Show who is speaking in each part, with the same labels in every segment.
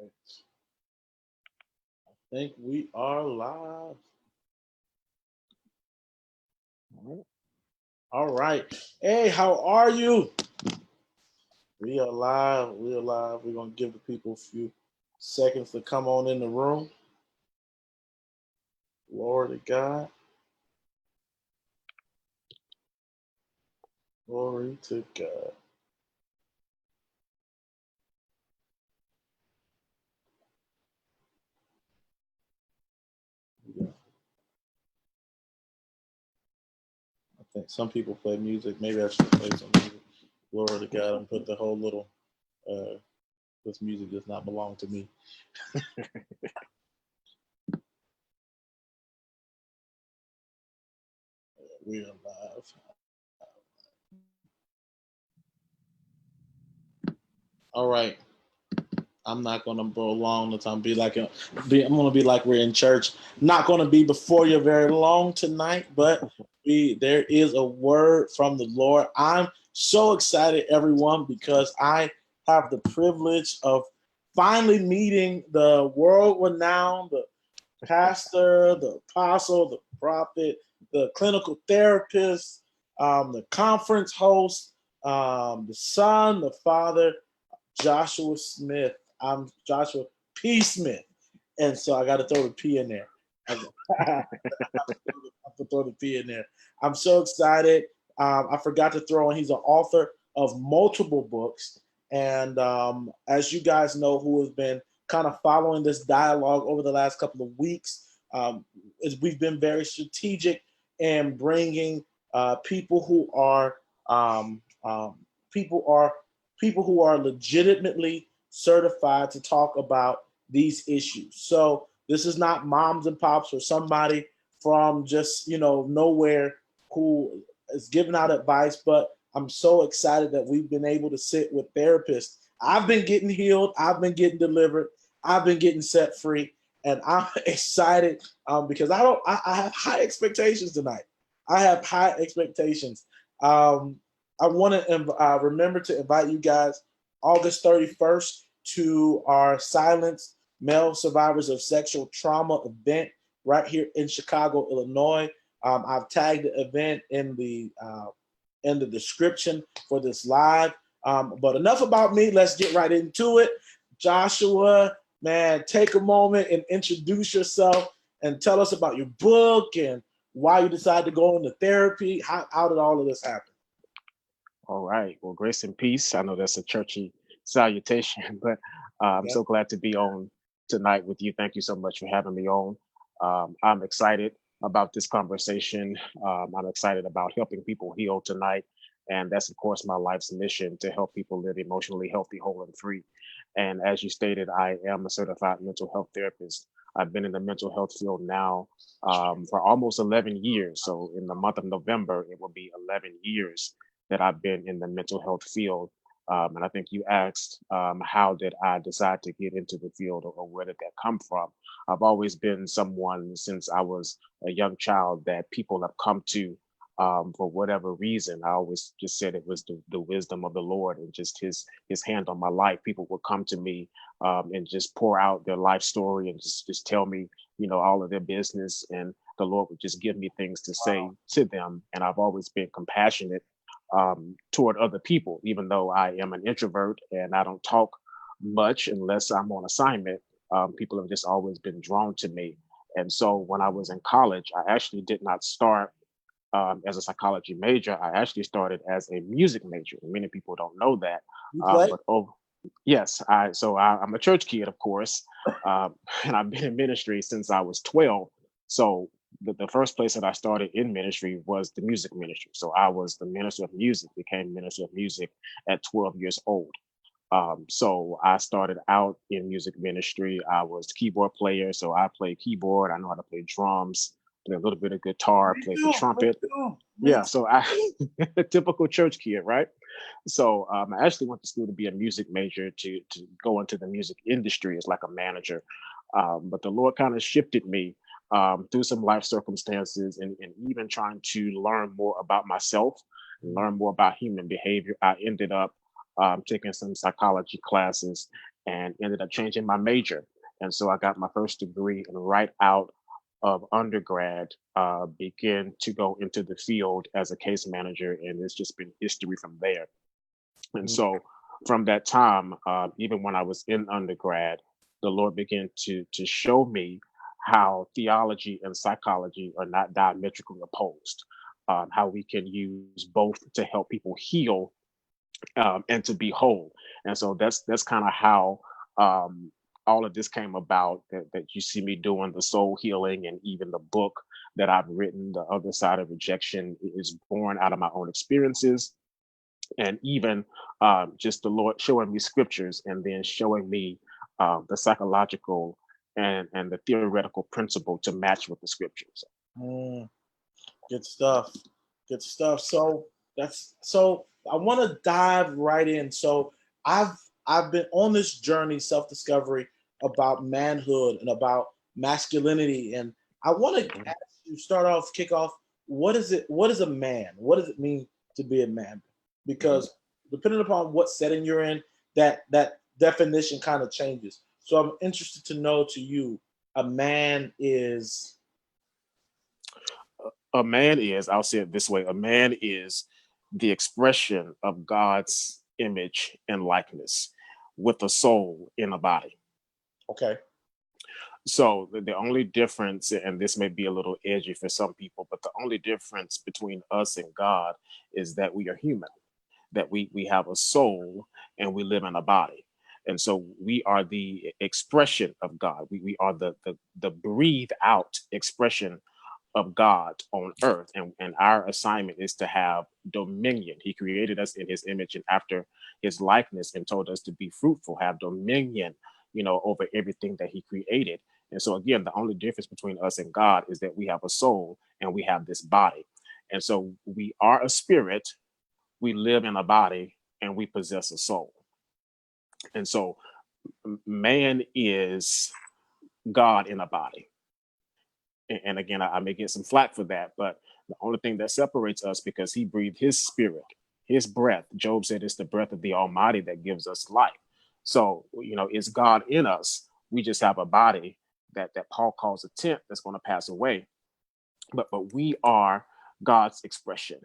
Speaker 1: Right. I think we are live. All right. Hey, how are you? We are live. We are live. We're gonna give the people a few seconds to come on in the room. Glory to God. Glory to God. Yeah. I think some people play music. Maybe I should play some music. Glory to God and put the whole little this music does not belong to me. We are live. All right. I'm not gonna prolong the time. I'm gonna be like we're in church. Not gonna be before you very long tonight, but there is a word from the Lord. I'm so excited, everyone, because I have the privilege of finally meeting the world-renowned, the pastor, the apostle, the prophet, the clinical therapist, the conference host, the son, the father, Joshua Smith. I'm Joshua P. Smith. And so I got to throw the P in there. I have to throw the P in there. I'm so excited. I forgot to throw in, he's an author of multiple books. And as you guys know, who has been kind of following this dialogue over the last couple of weeks, we've been very strategic in bringing people who are people are people who are legitimately certified to talk about these issues. So this is not moms and pops or somebody from just nowhere who is giving out advice, but I'm so excited that we've been able to sit with therapists. I've been getting healed, I've been getting delivered, I've been getting set free, and I'm excited because I have high expectations tonight. I have high expectations. I want to remember to invite you guys August 31st to our Silence Male Survivors of Sexual Trauma event right here in Chicago, Illinois. I've tagged the event in the description for this live. But enough about me. Let's get right into it. Joshua, man, take a moment and introduce yourself and tell us about your book and why you decided to go into therapy. How did all of this happen?
Speaker 2: All right. Well, grace and peace. I know that's a churchy salutation, but I'm
Speaker 1: Yeah.
Speaker 2: so glad to be on tonight with you. Thank you so much for having me on. I'm excited about this conversation. I'm excited about helping people heal tonight. And that's, of course, my life's mission to help people live emotionally healthy, whole, and free. And as you stated, I am a certified mental health therapist. I've been in the mental health field now for almost 11 years. So in the month of November, it will be 11 years that I've been in the mental health field. And I think you asked, how did I decide to get into the field, or where did that come from? I've always been someone since I was a young child that people have come to for whatever reason. I always just said it was the wisdom of the Lord and just his hand on my life. People would come to me and just pour out their life story and just tell me, all of their business. And the Lord would just give me things to say to them. And I've always been compassionate toward other people, even though I am an introvert and I don't talk much unless I'm on assignment. People have just always been drawn to me. And so when I was in college, I actually did not start as a psychology major. I actually started as a music major. Many people don't know that.
Speaker 1: You play?
Speaker 2: But yes, I'm a church kid, of course, and I've been in ministry since I was 12. So the first place that I started in ministry was the music ministry. So I was the minister of music, became minister of music at 12 years old. So I started out in music ministry. I was keyboard player, so I play keyboard. I know how to play drums, play a little bit of guitar,
Speaker 1: Me
Speaker 2: play the
Speaker 1: too. Me
Speaker 2: trumpet.
Speaker 1: too. Me
Speaker 2: Yeah,
Speaker 1: too.
Speaker 2: so I typical church kid, right? So I actually went to school to be a music major to go into the music industry as like a manager. But the Lord kind of shifted me through some life circumstances and even trying to learn more about myself and learn more about human behavior. I ended up taking some psychology classes. and ended up changing my major. And so I got my first degree, and right out of undergrad, began to go into the field as a case manager, and it's just been history from there. And
Speaker 1: Mm.
Speaker 2: so from that time, even when I was in undergrad, the Lord began to show me how theology and psychology are not diametrically opposed, how we can use both to help people heal, and to be whole. And so that's kind of how all of this came about. That you see me doing the soul healing, and even the book that I've written, The Other Side of Rejection, is born out of my own experiences, and even just the Lord showing me scriptures, and then showing me the psychological and the theoretical principle to match with the scriptures.
Speaker 1: Mm. Good stuff. Good stuff. So I want to dive right in. So I've I've been on this journey, self-discovery about manhood and about masculinity. And I want to
Speaker 2: Mhm.
Speaker 1: ask you, kick off, what is a man? What does it mean to be a man?
Speaker 2: Mhm.
Speaker 1: Because depending upon what setting you're in, that definition kind of changes. So I'm interested to know, to you, a man is
Speaker 2: A man is, I'll say it this way, a man is the expression of God's image and likeness with a soul in a body.
Speaker 1: okay.
Speaker 2: So the only difference, and this may be a little edgy for some people, but the only difference between us and God is that we are human, that we have a soul and we live in a body. And so we are the expression of God. We are the breathe out expression of God on earth. And our assignment is to have dominion. He created us in his image and after his likeness, and told us to be fruitful, have dominion, over everything that he created. And so again, the only difference between us and God is that we have a soul and we have this body. And so we are a spirit, we live in a body, and we possess a soul. And so man is God in a body. And again, I may get some flack for that, but the only thing that separates us, because he breathed his spirit, his breath. Job said it's the breath of the Almighty that gives us life. So, it's God in us. We just have a body that Paul calls a tent that's going to pass away, but we are God's expression.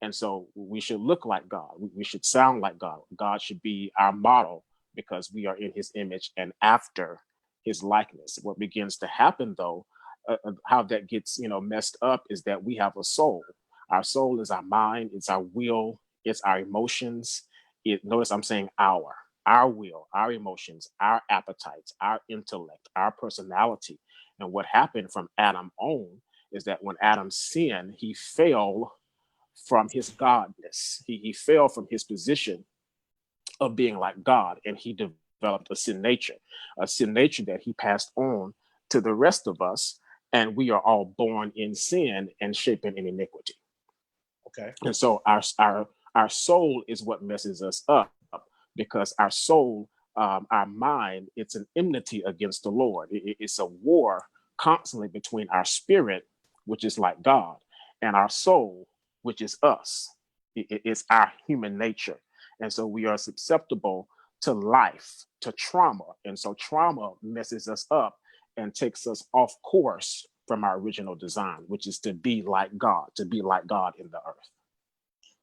Speaker 2: And so we should look like God. We should sound like God. God should be our model, because we are in his image and after his likeness. What begins to happen, though, how that gets messed up, is that we have a soul. Our soul is our mind, it's our will, it's our emotions. Notice I'm saying our will, our emotions, our appetites, our intellect, our personality. And what happened from Adam on is that when Adam sinned, he fell from his godness. He fell from his position of being like God, and he developed a sin nature that he passed on to the rest of us. And we are all born in sin and shapen in iniquity.
Speaker 1: Okay.
Speaker 2: And so our soul is what messes us up, because our soul, our mind, it's an enmity against the Lord. It's a war constantly between our spirit, which is like God, and our soul, which is us. It's our human nature. And so we are susceptible to life, to trauma. And so trauma messes us up and takes us off course from our original design, which is to be like God in the earth.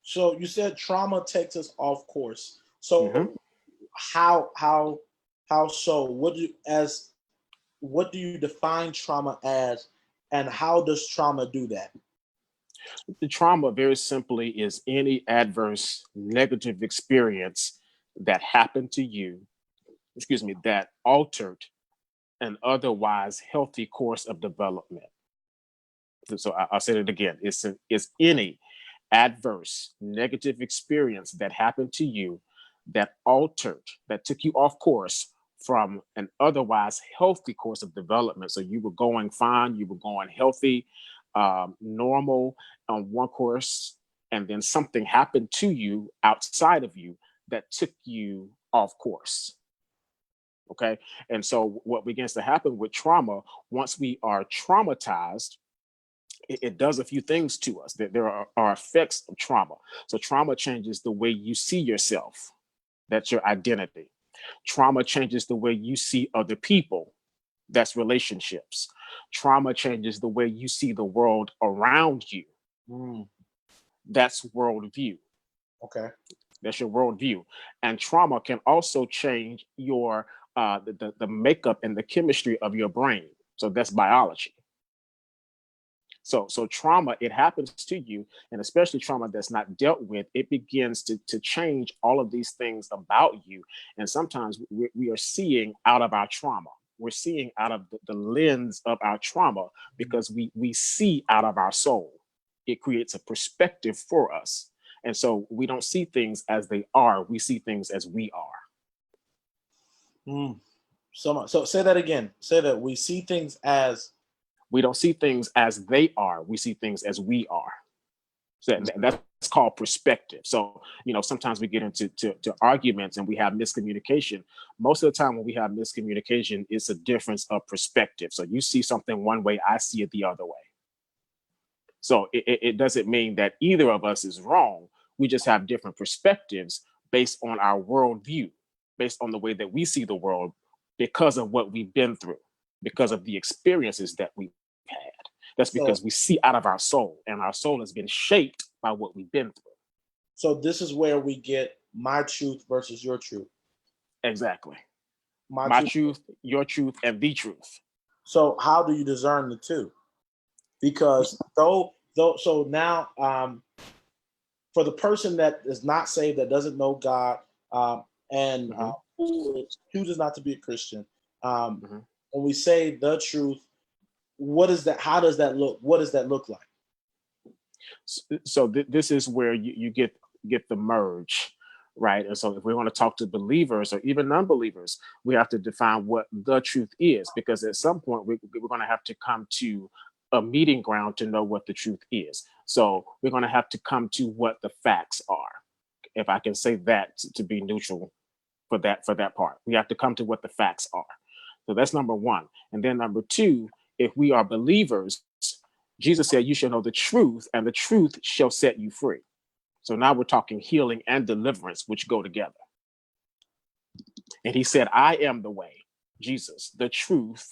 Speaker 1: So you said trauma takes us off course.
Speaker 2: Mhm.
Speaker 1: So how so? What do you define trauma as, and how does trauma do that?
Speaker 2: The trauma, very simply, is any adverse negative experience that happened to you, that altered an otherwise healthy course of development. So I'll say it again. It's any adverse negative experience that happened to you that took you off course from an otherwise healthy course of development. So you were going fine, you were going healthy, normal on one course, and then something happened to you outside of you that took you off course. Okay. And so what begins to happen with trauma, once we are traumatized, it does a few things to us. There are effects of trauma. So trauma changes the way you see yourself. That's your identity. Trauma changes the way you see other people. That's relationships. Trauma changes the way you see the world around you.
Speaker 1: Mm,
Speaker 2: That's worldview.
Speaker 1: okay.
Speaker 2: That's your worldview. And trauma can also change your the makeup and the chemistry of your brain. So that's biology. So trauma, it happens to you, and especially trauma that's not dealt with, it begins to change all of these things about you. And sometimes we are seeing out of our trauma. We're seeing out of the lens of our trauma because we see out of our soul. It creates a perspective for us. And so we don't see things as they are, we see things as we are.
Speaker 1: Mm. So say that again. Say that we see things as.
Speaker 2: We don't see things as they are, we see things as we are. So that's called perspective. So, sometimes we get into to arguments and we have miscommunication. Most of the time when we have miscommunication, it's a difference of perspective. So you see something one way, I see it the other way. So it doesn't mean that either of us is wrong. We just have different perspectives based on our worldview, based on the way that we see the world because of what we've been through, because of the experiences that we've had. That's
Speaker 1: So,
Speaker 2: because we see out of our soul, and our soul has been shaped by what we've been through.
Speaker 1: so this is where we get my truth versus your truth.
Speaker 2: Exactly.
Speaker 1: My
Speaker 2: My
Speaker 1: truth.
Speaker 2: truth, your truth, and the truth.
Speaker 1: So how do you discern the two? Because so now for the person that is not saved, that doesn't know God, and who chooses not to be a Christian, when we say the truth, what is that? How does that look? What does that look like?
Speaker 2: So this is where you get the merge, right? And so if we want to talk to believers or even non-believers, we have to define what the truth is, because at some point we're going to have to come to a meeting ground to know what the truth is. So we're going to have to come to what the facts are, if I can say that to be neutral for that part. We have to come to what the facts are. So that's number one. And then number two, if we are believers, Jesus said, you shall know the truth, and the truth shall set you free. So now we're talking healing and deliverance, which go together. And he said, I am the way, Jesus, the truth,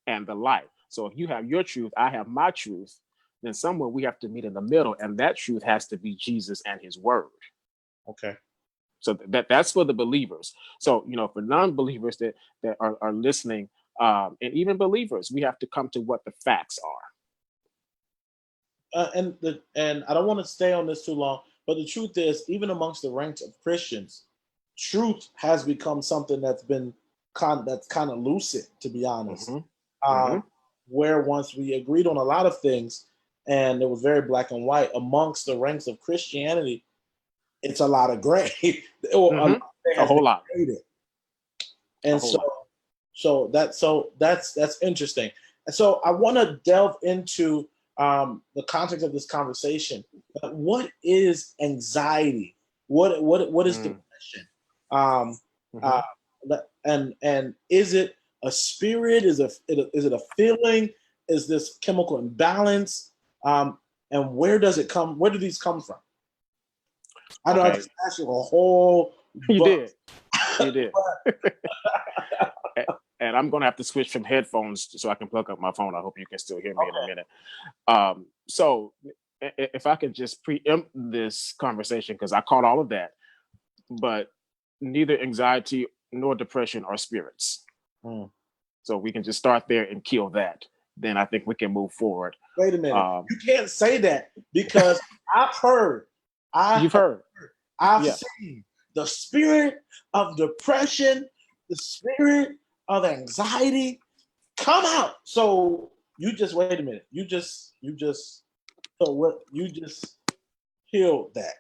Speaker 2: and the life. So if you have your truth, I have my truth, then somewhere we have to meet in the middle. And that truth has to be Jesus and his word.
Speaker 1: Okay.
Speaker 2: So that's for the believers. So, for non-believers that are listening, and even believers, we have to come to what the facts are.
Speaker 1: And I don't want to stay on this too long, but the truth is, even amongst the ranks of Christians, truth has become something that's been that's kind of lucid, to be honest. Where once we agreed on a lot of things, and it was very black and white, amongst the ranks of Christianity, it's a lot of gray.
Speaker 2: A whole lot.
Speaker 1: And so that's interesting. And so I want to delve into the context of this conversation. What is anxiety? What is depression? And is it a spirit? Is it a feeling? Is this chemical imbalance? And where does it come? Where do these come from? I know I just asked you a whole.
Speaker 2: You did. And I'm going to have to switch from headphones so I can plug up my phone. I hope you can still hear me in a minute. So if I could just preempt this conversation, because I caught all of that, but neither anxiety nor depression are spirits. So we can just start there and kill that. Then I think we can move forward.
Speaker 1: Wait a minute. You can't say that, because I've heard.
Speaker 2: You've heard.
Speaker 1: I've seen the spirit of depression, the spirit of anxiety come out. So you just wait a minute. You just killed that.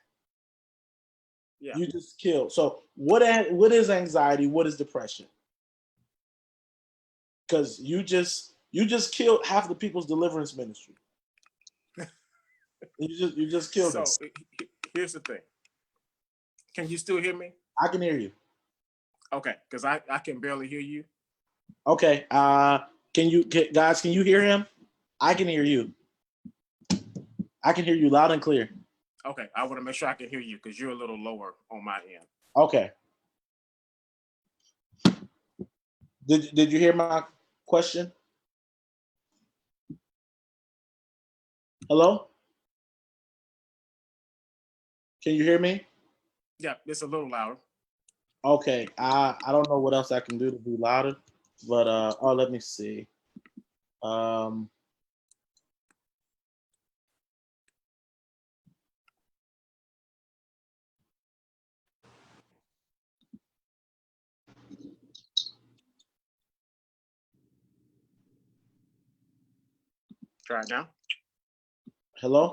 Speaker 1: Yeah. You just killed. So what is anxiety? What is depression? Because you just killed half the people's deliverance ministry. you just killed them.
Speaker 2: So here's the thing. Can you still hear me?
Speaker 1: I can hear you.
Speaker 2: Okay, because I can barely hear you.
Speaker 1: Okay. Can you hear him? I can hear you. I can hear you loud and clear.
Speaker 2: Okay, I want to make sure I can hear you because you're a little lower on my end.
Speaker 1: Okay. Did you hear my question? Hello? Can you hear me?
Speaker 3: Yeah, it's a little louder.
Speaker 1: Okay. I don't know what else I can do to be louder, but oh, let me see. Um,
Speaker 3: Try it now.
Speaker 1: Hello?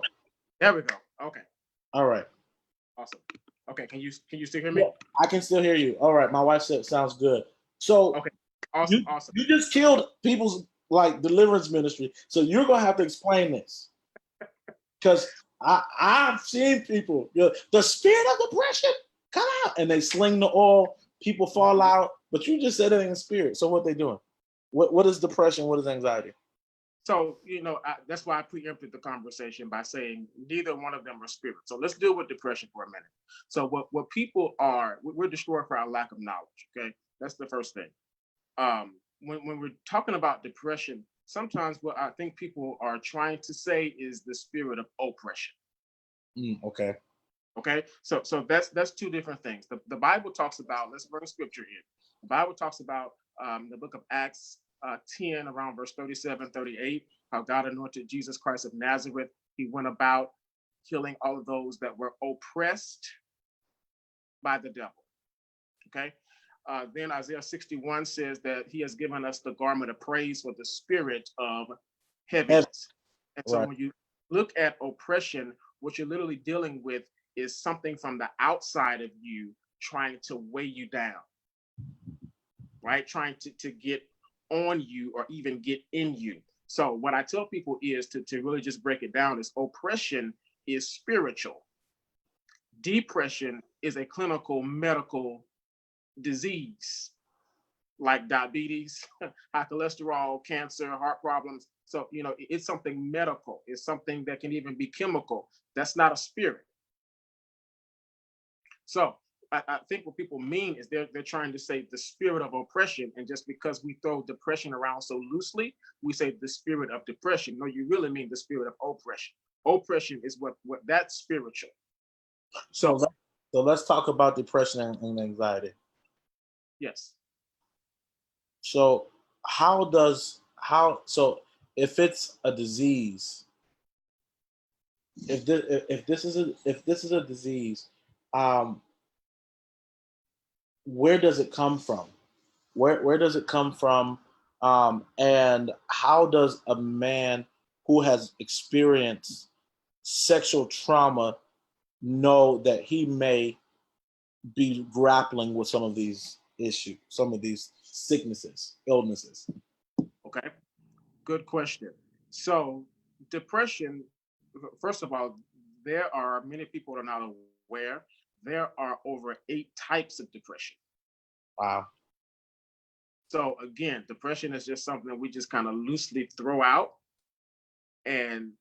Speaker 3: There we go. Okay,
Speaker 1: All right.
Speaker 3: awesome. Okay, can you still hear
Speaker 1: Yeah,
Speaker 3: me?
Speaker 1: I can still hear you. All right. My wife said sounds good. So
Speaker 3: Okay, awesome, awesome.
Speaker 1: you just killed people's like deliverance ministry. So you're gonna have to explain this because I've seen people. The spirit of depression come out, and they sling the oil. People fall out, but you just said it in the spirit. So what they doing? What is depression? What is anxiety?
Speaker 3: So that's why I preempted the conversation by saying neither one of them are spirit. So let's deal with depression for a minute. So what people are, we're destroyed for our lack of knowledge. Okay, that's the first thing. When we're talking about depression, sometimes what I think people are trying to say is the spirit of oppression.
Speaker 1: Okay.
Speaker 3: Okay, so that's two different things. The Bible talks about, let's bring scripture in. The Bible talks about the book of Acts 10, around verse 37, 38, how God anointed Jesus Christ of Nazareth. He went about healing all of those that were oppressed by the devil. Okay, then Isaiah 61 says that he has given us the garment of praise for the spirit of
Speaker 1: Heaven.
Speaker 3: heaviness. And so
Speaker 1: Right.
Speaker 3: when you look at oppression, what you're literally dealing with is something from the outside of you trying to weigh you down, right? Trying to get on you or even get in you. So what I tell people is to really just break it down is oppression is spiritual. Depression is a clinical medical disease like diabetes, high cholesterol, cancer, heart problems. So, it's something medical. It's something that can even be chemical. That's not a spirit. So I think what people mean is they're trying to say the spirit of oppression. And just because we throw depression around so loosely, we say the spirit of depression. No, you really mean the spirit of oppression. Oppression is what that's spiritual.
Speaker 1: So
Speaker 3: So
Speaker 1: let's talk about depression and anxiety.
Speaker 3: yes.
Speaker 1: So how if it's a disease, if this is a disease, um, where does it come from? Where does it come from? And how does a man who has experienced sexual trauma know that he may be grappling with some of these issues, some of these sicknesses, illnesses?
Speaker 3: Okay. Good question. So depression, first of all, there are many people that are not aware. There are over 8 types of depression.
Speaker 1: Wow.
Speaker 3: So again, depression is just something that we just kind of loosely throw out. And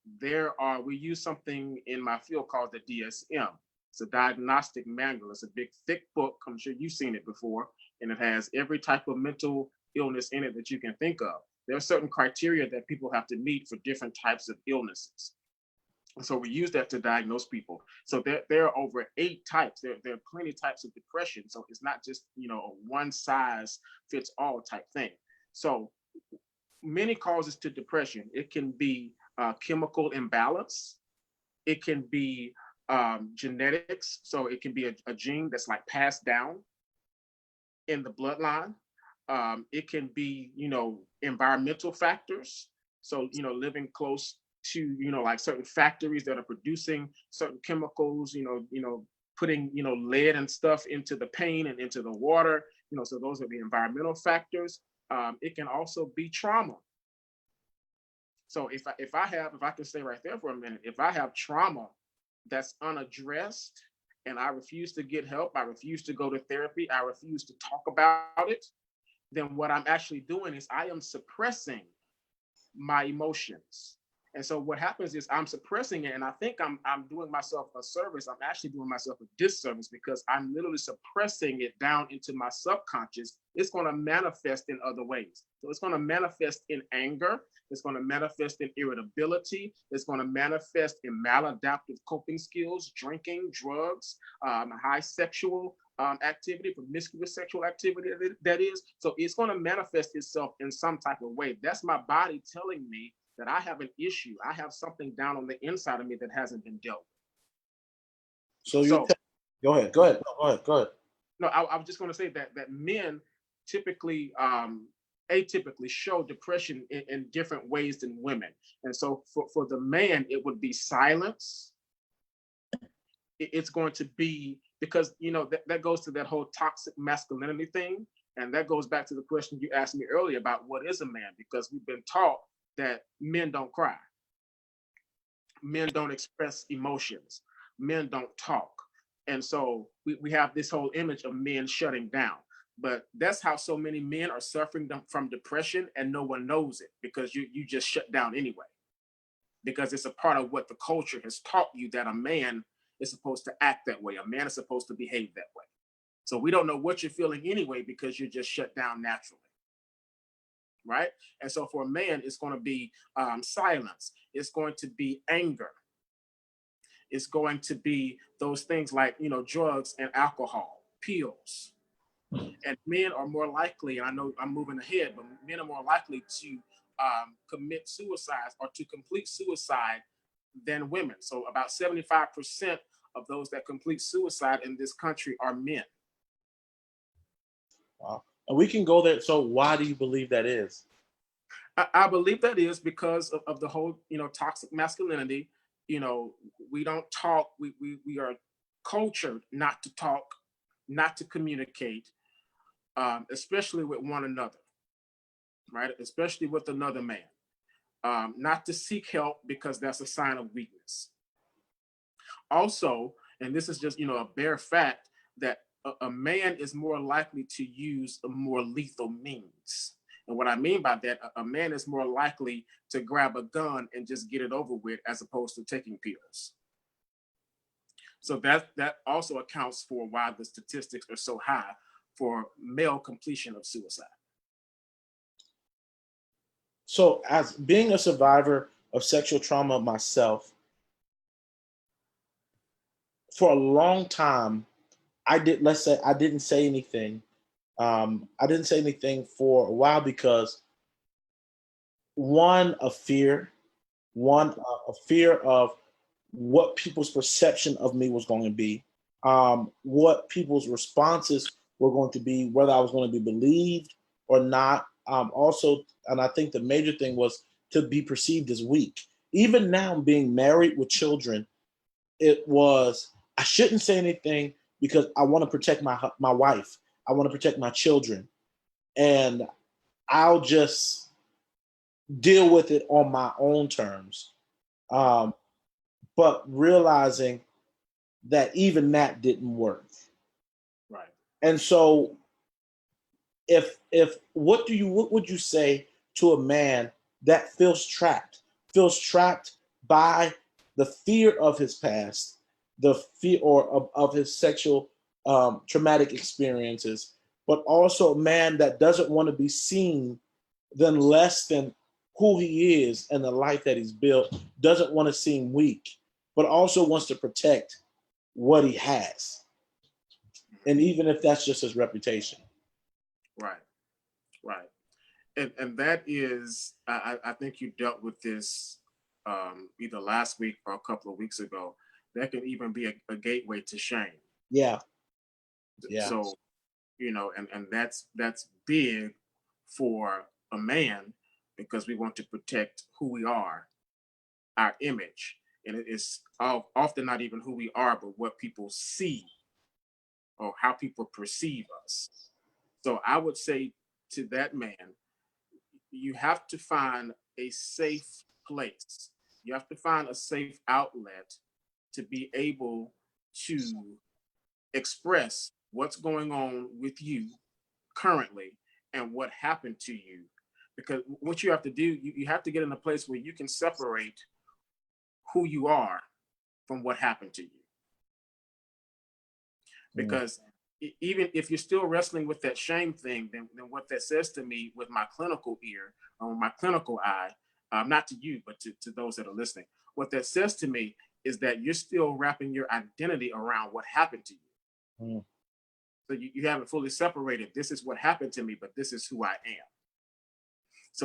Speaker 3: we use something in my field called the DSM. It's a diagnostic manual. It's a big, thick book. I'm sure you've seen it before. And it has every type of mental illness in it that you can think of. There are certain criteria that people have to meet for different types of illnesses. So we use that to diagnose people. So there are over 8 types. There are plenty of types of depression. So it's not just, a one size fits all type thing. So many causes to depression. It can be chemical imbalance. It can be genetics. So it can be a gene that's like passed down in the bloodline. It can be, environmental factors. So, living close to, like certain factories that are producing certain chemicals, putting, lead and stuff into the paint and into the water, so those are the environmental factors. It can also be trauma. So if I can stay right there for a minute, if I have trauma that's unaddressed and I refuse to get help, I refuse to go to therapy, I refuse to talk about it, then what I'm actually doing is I am suppressing my emotions. And so what happens is I'm suppressing it, and I think I'm doing myself a service. I'm actually doing myself a disservice because I'm literally suppressing it down into my subconscious. It's going to manifest in other ways. So it's going to manifest in anger. It's going to manifest in irritability. It's going to manifest in maladaptive coping skills, drinking, drugs, high sexual activity, promiscuous sexual activity, that is. So it's going to manifest itself in some type of way. That's my body telling me that I have an issue. I have something down on the inside of me that hasn't been dealt with.
Speaker 1: So
Speaker 3: So
Speaker 1: go ahead, go ahead, go ahead, go ahead.
Speaker 3: no, I was just going to say that men typically, atypically show depression in different ways than women. And so for the man, it would be silence. It's going to be because, that goes to that whole toxic masculinity thing. And that goes back to the question you asked me earlier about what is a man, because we've been taught that men don't cry, men don't express emotions, men don't talk. And so we have this whole image of men shutting down. But that's how so many men are suffering from depression, and no one knows it because you just shut down anyway. Because it's a part of what the culture has taught you, that a man is supposed to act that way. A man is supposed to behave that way. So we don't know what you're feeling anyway because you're just shut down naturally. Right? And so for a man, it's going to be silence. It's going to be anger. It's going to be those things like, drugs and alcohol, pills. And men are more likely, and I know I'm moving ahead, but men are more likely to commit suicide or to complete suicide than women. So about 75% of those that complete suicide in this country are men.
Speaker 1: Wow. And we can go there. So why do you believe that is?
Speaker 3: I believe that is because of the whole, toxic masculinity. We don't talk. We are cultured not to talk, not to communicate, especially with one another, right? Especially with another man. Not to seek help because that's a sign of weakness. Also, and this is just, a bare fact, that a man is more likely to use a more lethal means. And what I mean by that, a man is more likely to grab a gun and just get it over with as opposed to taking pills. So that also accounts for why the statistics are so high for male completion of suicide.
Speaker 1: So as being a survivor of sexual trauma myself, for a long time, let's say I didn't say anything. I didn't say anything for a while because one, of fear, a fear of what people's perception of me was going to be, what people's responses were going to be, whether I was going to be believed or not. Also, and I think the major thing was to be perceived as weak. Even now, being married with children, it was I shouldn't say anything because I want to protect my wife. I want to protect my children, and I'll just deal with it on my own terms. Um, but realizing that even that didn't work.
Speaker 3: Right.
Speaker 1: And so if what would you say to a man that feels trapped by the fear of his past, the fear of his sexual traumatic experiences, but also a man that doesn't want to be seen than less than who he is and the life that he's built, doesn't want to seem weak, but also wants to protect what he has. And even if that's just his reputation.
Speaker 3: Right. Right. And that is, I think you dealt with this either last week or a couple of weeks ago. That can even be a gateway to shame.
Speaker 1: Yeah. Yeah.
Speaker 3: So, and that's big for a man because we want to protect who we are, our image. And it is often not even who we are, but what people see or how people perceive us. So I would say to that man, you have to find a safe place. You have to find a safe outlet to be able to express what's going on with you currently and what happened to you. Because what you have to do, you have to get in a place where you can separate who you are from what happened to you. Because even if you're still wrestling with that shame thing, then what that says to me with my clinical ear or my clinical eye, not to you, but to those that are listening, what that says to me is that you're still wrapping your identity around what happened to you. So you haven't fully separated. This is what happened to me, but this is who I am.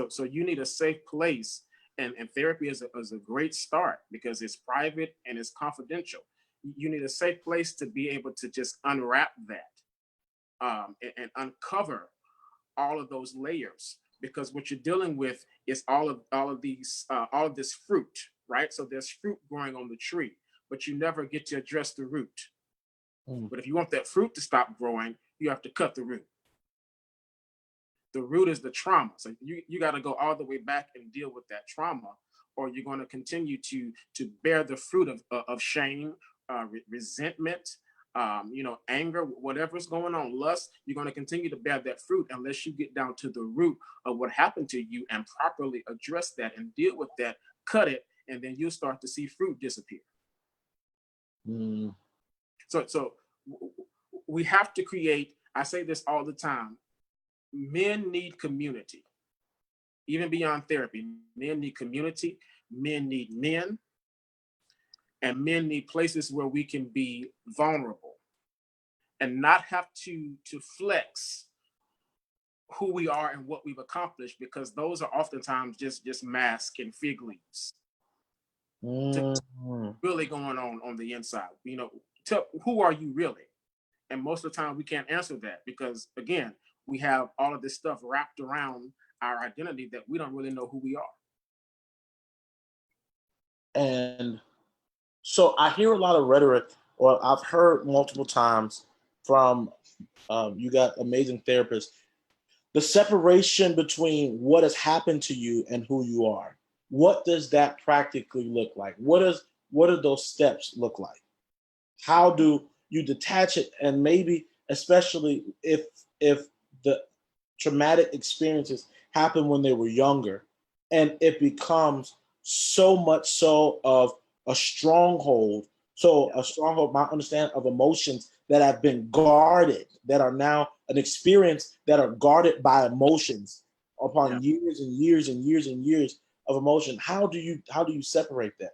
Speaker 3: So you need a safe place, and therapy is a great start because it's private and it's confidential. You need a safe place to be able to just unwrap that and uncover all of those layers, because what you're dealing with is all of this fruit, right? So there's fruit growing on the tree, but you never get to address the root. But if you want that fruit to stop growing, you have to cut the root. The root is the trauma. So you got to go all the way back and deal with that trauma, or you're going to continue to bear the fruit of shame, resentment, anger, whatever's going on, lust. You're going to continue to bear that fruit unless you get down to the root of what happened to you and properly address that and deal with that, cut it, and then you'll start to see fruit disappear. So we have to create, I say this all the time, men need community. Even beyond therapy, men need community, men need men, and men need places where we can be vulnerable and not have to flex who we are and what we've accomplished, because those are oftentimes just masks and fig leaves to really going on the inside. Who are you really? And most of the time we can't answer that because, again, we have all of this stuff wrapped around our identity that we don't really know who we are.
Speaker 1: And so I hear a lot of rhetoric, or I've heard multiple times from you got amazing therapists, the separation between what has happened to you and who you are. What does that practically look like? What do those steps look like? How do you detach it? And maybe especially if the traumatic experiences happen when they were younger, and it becomes so much so of a stronghold. So a stronghold, my understanding of emotions that have been guarded, that are now an experience that are guarded by emotions upon years and years and years and years of emotion. How do you separate that?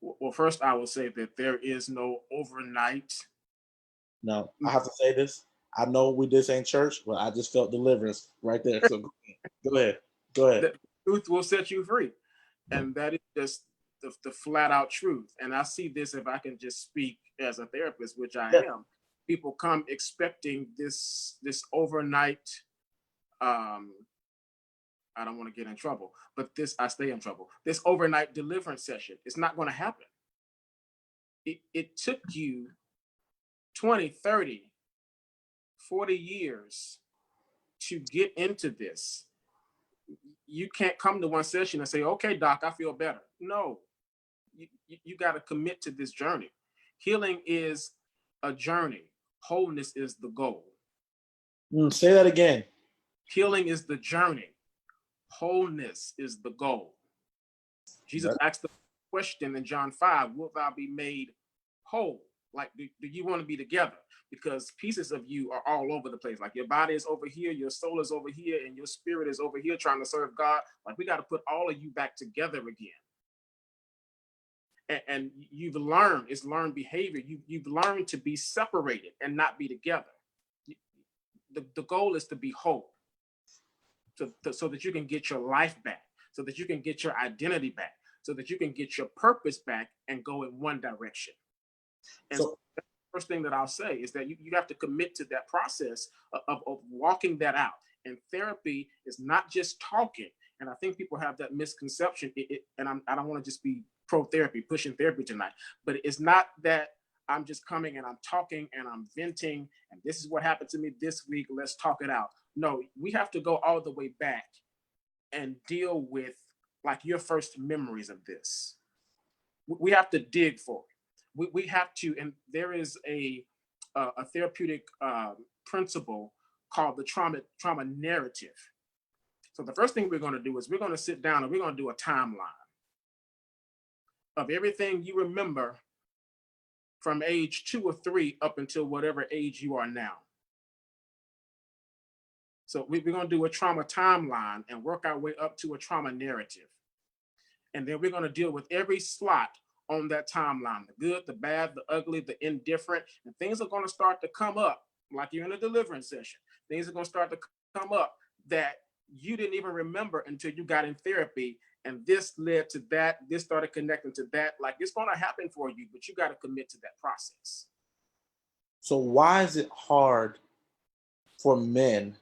Speaker 3: Well, first I will say that there is no overnight.
Speaker 1: Now, I have to say this. I know this ain't church, but I just felt deliverance right there. So go ahead.
Speaker 3: The truth will set you free. And that is just the flat out truth. And I see this, if I can just speak as a therapist, which I am, people come expecting this overnight, I don't want to get in trouble, but I stay in trouble. This overnight deliverance session, it's not going to happen. It took you 20, 30, 40 years to get into this. You can't come to one session and say, okay, doc, I feel better. No, you got to commit to this journey. Healing is a journey. Wholeness is the goal.
Speaker 1: Say that again.
Speaker 3: Healing is the journey. Wholeness is the goal. Jesus asked the question in John 5, will thou be made whole? Like, do you want to be together? Because pieces of you are all over the place. Like, your body is over here, your soul is over here, and your spirit is over here trying to serve God. Like, we got to put all of you back together again. And you've learned, it's learned behavior. You've learned to be separated and not be together. The goal is to be whole, so that you can get your life back, so that you can get your identity back, so that you can get your purpose back and go in one direction. And so the first thing that I'll say is that you have to commit to that process of walking that out. And therapy is not just talking. And I think people have that misconception. I don't want to just be pro-therapy, pushing therapy tonight, but it's not that I'm just coming and I'm talking and I'm venting and this is what happened to me this week, let's talk it out. No, we have to go all the way back and deal with like your first memories of this. We have to dig for it. We have to, and there is a therapeutic principle called the trauma narrative. So the first thing we're going to do is we're going to sit down and we're going to do a timeline of everything you remember from age 2 or 3 up until whatever age you are now. So we're going to do a trauma timeline and work our way up to a trauma narrative. And then we're going to deal with every slot on that timeline, the good, the bad, the ugly, the indifferent, and things are going to start to come up like you're in a deliverance session. Things are going to start to come up that you didn't even remember until you got in therapy. And this led to that. This started connecting to that. Like it's going to happen for you, but you got to commit to that process.
Speaker 1: So why is it hard for men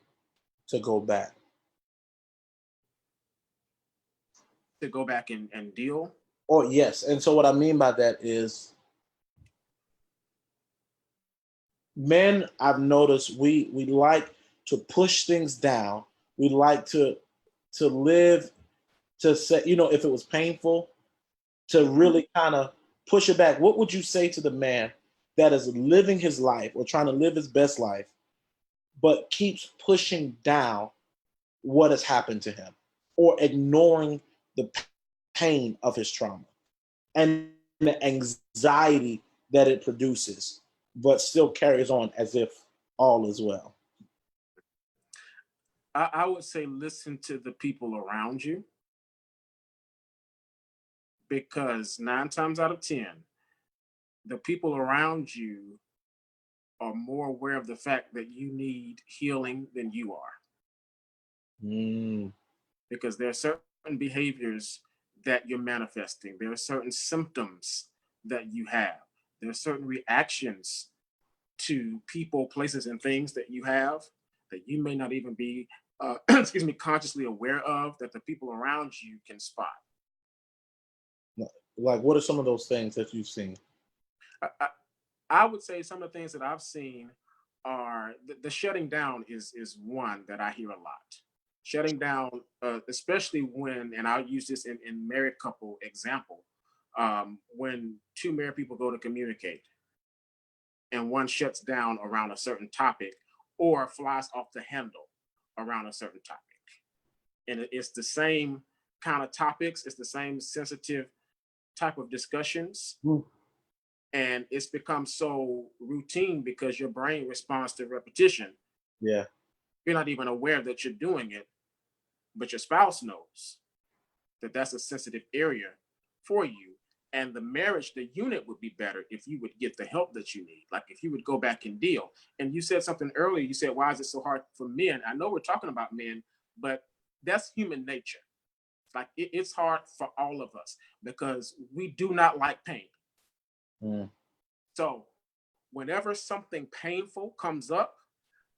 Speaker 1: to go back?
Speaker 3: To go back and deal?
Speaker 1: Oh, yes. And so what I mean by that is men, I've noticed we like to push things down. We like to live to say, you know, if it was painful, to really kind of push it back. What would you say to the man that is living his life or trying to live his best life, but keeps pushing down what has happened to him or ignoring the pain of his trauma and the anxiety that it produces, but still carries on as if all is well?
Speaker 3: I would say listen to the people around you, because 9 times out of 10, the people around you are more aware of the fact that you need healing than you are. Because there are certain behaviors that you're manifesting. There are certain symptoms that you have. There are certain reactions to people, places, and things that you have that you may not even be, consciously aware of, that the people around you can spot.
Speaker 1: Like, what are some of those things that you've seen?
Speaker 3: I would say some of the things that I've seen are the shutting down is one that I hear a lot. Shutting down, especially when, and I'll use this in married couple example, when 2 married people go to communicate and one shuts down around a certain topic or flies off the handle around a certain topic. And it's the same kind of topics, it's the same sensitive type of discussions. And it's become so routine because your brain responds to repetition.
Speaker 1: Yeah.
Speaker 3: You're not even aware that you're doing it, but your spouse knows that that's a sensitive area for you. And the marriage, the unit would be better if you would get the help that you need. Like if you would go back and deal. And you said something earlier, you said, why is it so hard for men? I know we're talking about men, but that's human nature. Like it's hard for all of us because we do not like pain. So whenever something painful comes up,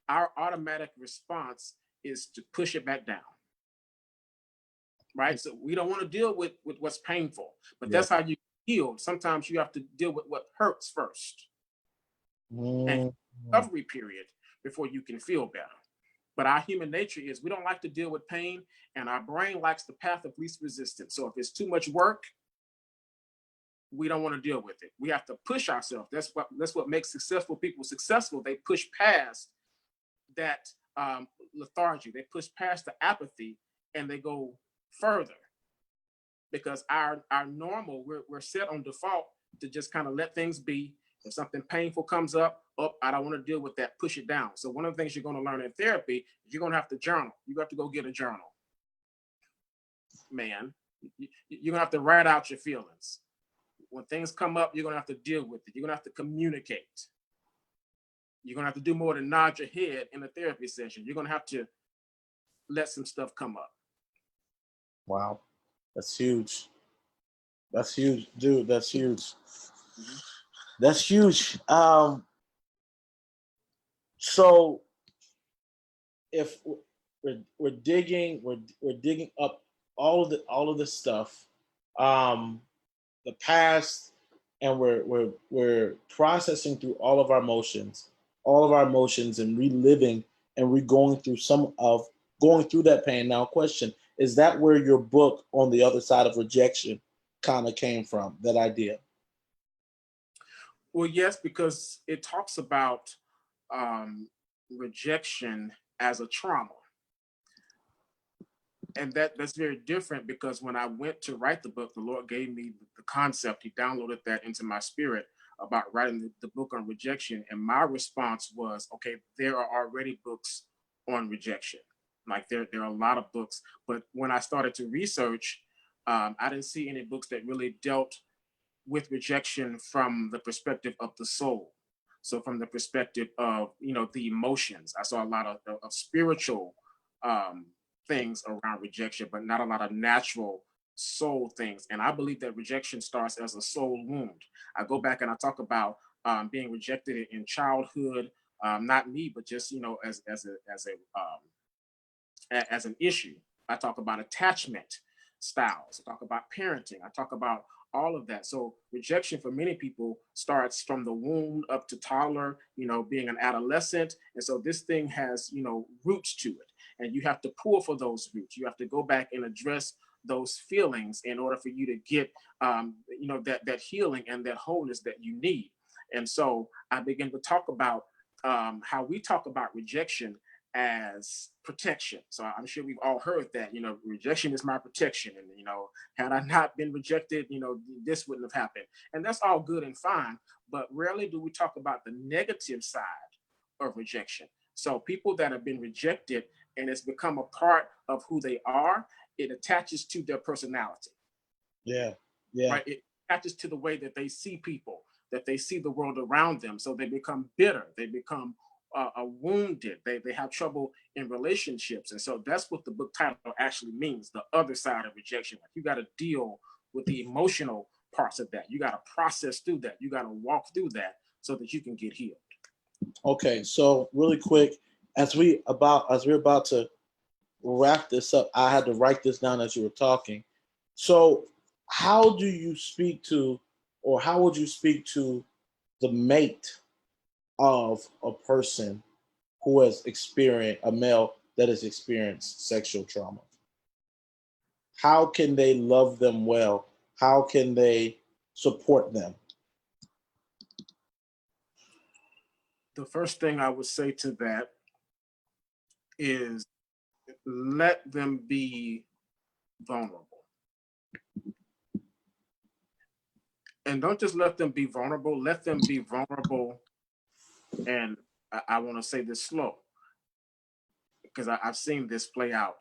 Speaker 3: our automatic response is to push it back down. Right? So we don't want to deal with what's painful, but that's how you heal. Sometimes you have to deal with what hurts first. And recovery period before you can feel better. But our human nature is we don't like to deal with pain, and our brain likes the path of least resistance. So if it's too much work, we don't want to deal with it. We have to push ourselves. That's what makes successful people successful. They push past that lethargy. They push past the apathy, and they go further. Because our normal, we're set on default to just kind of let things be. If something painful comes up, I don't want to deal with that, push it down. So one of the things you're going to learn in therapy is you're going to have to journal. You have to go get a journal. Man, you're going to have to write out your feelings. When things come up, you're going to have to deal with it. You're going to have to communicate. You're going to have to do more than nod your head in a therapy session. You're going to have to let some stuff come up.
Speaker 1: Wow. That's huge. That's huge, dude. That's huge. That's huge. So if we're digging up all of this stuff, the past, and we're processing through all of our emotions, and reliving and going through that pain. Now, question: is that where your book On the Other Side of Rejection kind of came from? That idea?
Speaker 3: Well, yes, because it talks about rejection as a trauma. And that's very different, because when I went to write the book, the Lord gave me the concept. He downloaded that into my spirit about writing the book on rejection. And my response was, okay, there are already books on rejection. Like there are a lot of books. But when I started to research, I didn't see any books that really dealt with rejection from the perspective of the soul. So from the perspective of, the emotions, I saw a lot of spiritual um, things around rejection, but not a lot of natural soul things. And I believe that rejection starts as a soul wound. I go back and I talk about being rejected in childhood, not me, but just, as an issue. I talk about attachment styles. I talk about parenting. I talk about all of that. So rejection for many people starts from the womb up to toddler, being an adolescent. And so this thing has, roots to it. And you have to pull for those roots. You have to go back and address those feelings in order for you to get, that healing and that wholeness that you need. And so I begin to talk about how we talk about rejection as protection. So I'm sure we've all heard that, rejection is my protection. And, had I not been rejected, this wouldn't have happened. And that's all good and fine. But rarely do we talk about the negative side of rejection. So people that have been rejected and it's become a part of who they are, it attaches to their personality.
Speaker 1: Yeah. Yeah.
Speaker 3: Right. It attaches to the way that they see people, that they see the world around them. So they become bitter. They become wounded. They have trouble in relationships. And so that's what the book title actually means, the other side of rejection. Like you got to deal with the emotional parts of that. You got to process through that. You got to walk through that so that you can get healed.
Speaker 1: Okay, so really quick, as we're about to wrap this up, I had to write this down as you were talking. So how do you speak to, or how would you speak to the mate of a person who has experienced, a male that has experienced sexual trauma? How can they love them well? How can they support them?
Speaker 3: The first thing I would say to that is let them be vulnerable. And don't just let them be vulnerable, let them be vulnerable. And I want to say this slow, because I've seen this play out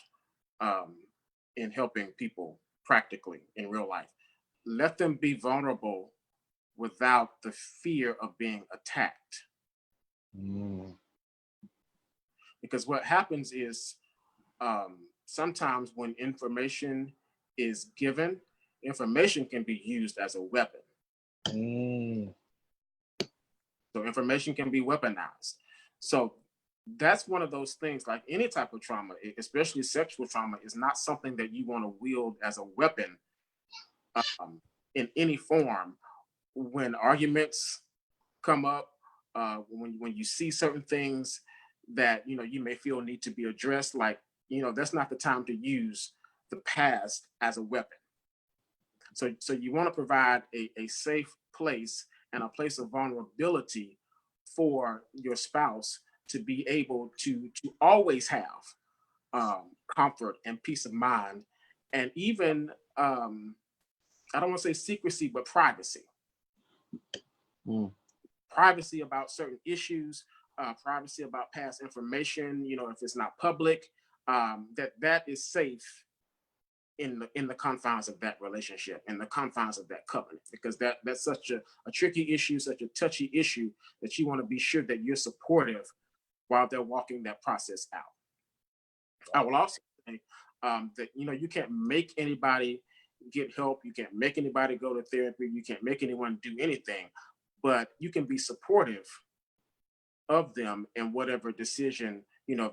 Speaker 3: in helping people practically in real life. Let them be vulnerable without the fear of being attacked.
Speaker 1: Mm.
Speaker 3: Because what happens is sometimes when information is given, information can be used as a weapon.
Speaker 1: Mm.
Speaker 3: So information can be weaponized. So that's one of those things, like any type of trauma, especially sexual trauma, is not something that you want to wield as a weapon in any form. When arguments come up, when you see certain things that you may feel need to be addressed, like that's not the time to use the past as a weapon. So you want to provide a safe place and a place of vulnerability for your spouse to be able to always have comfort and peace of mind, and even I don't want to say secrecy, but privacy.
Speaker 1: Mm.
Speaker 3: Privacy about certain issues, privacy about past information. If it's not public, that is safe in the confines of that relationship, in the confines of that covenant, because that's such a tricky issue, such a touchy issue, that you want to be sure that you're supportive while they're walking that process out. I will also say that you can't make anybody get help, you can't make anybody go to therapy, you can't make anyone do anything, but you can be supportive of them in whatever decision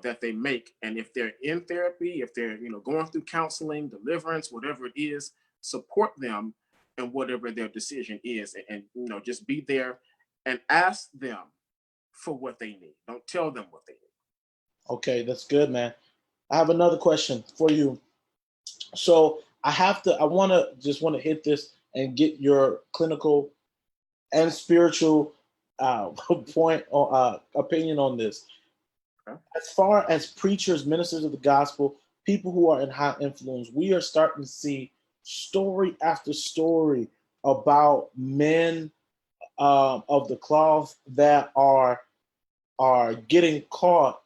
Speaker 3: that they make. And if they're in therapy, if they're going through counseling, deliverance, whatever it is, support them in whatever their decision is, and just be there and ask them for what they need. Don't tell them what they need.
Speaker 1: Okay, that's good, man. I have another question for you. So I want to hit this and get your clinical and spiritual point or opinion on this.
Speaker 3: Okay.
Speaker 1: As far as preachers, ministers of the gospel, people who are in high influence, we are starting to see story after story about men of the cloth that are getting caught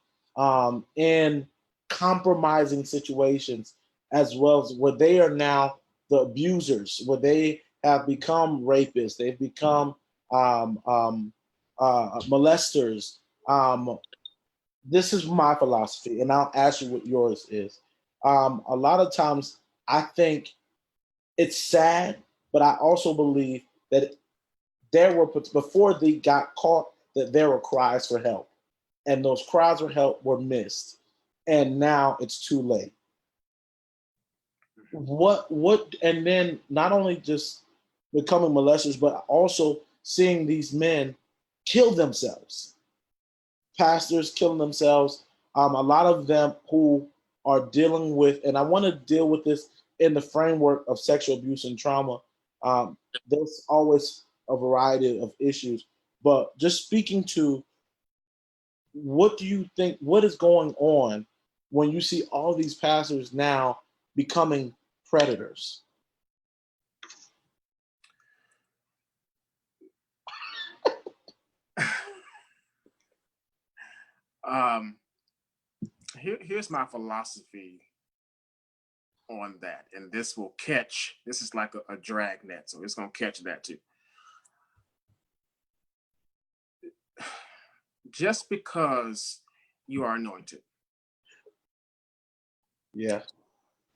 Speaker 1: in compromising situations, as well as where they are now the abusers, where they have become rapists, they've become molesters. This is my philosophy, and I'll ask you what yours is. A lot of times, I think it's sad, but I also believe that there were, before they got caught, that there were cries for help, and those cries for help were missed, and now it's too late. What and then not only just becoming molesters, but also seeing these men kill themselves, pastors killing themselves, a lot of them who are dealing with, and I want to deal with this in the framework of sexual abuse and trauma. There's always a variety of issues, but just speaking to, what do you think, what is going on when you see all these pastors now becoming predators?
Speaker 3: Here's my philosophy on that, and this will catch. This is like a drag net, so it's gonna catch that too. Just because you are anointed,
Speaker 1: Yeah,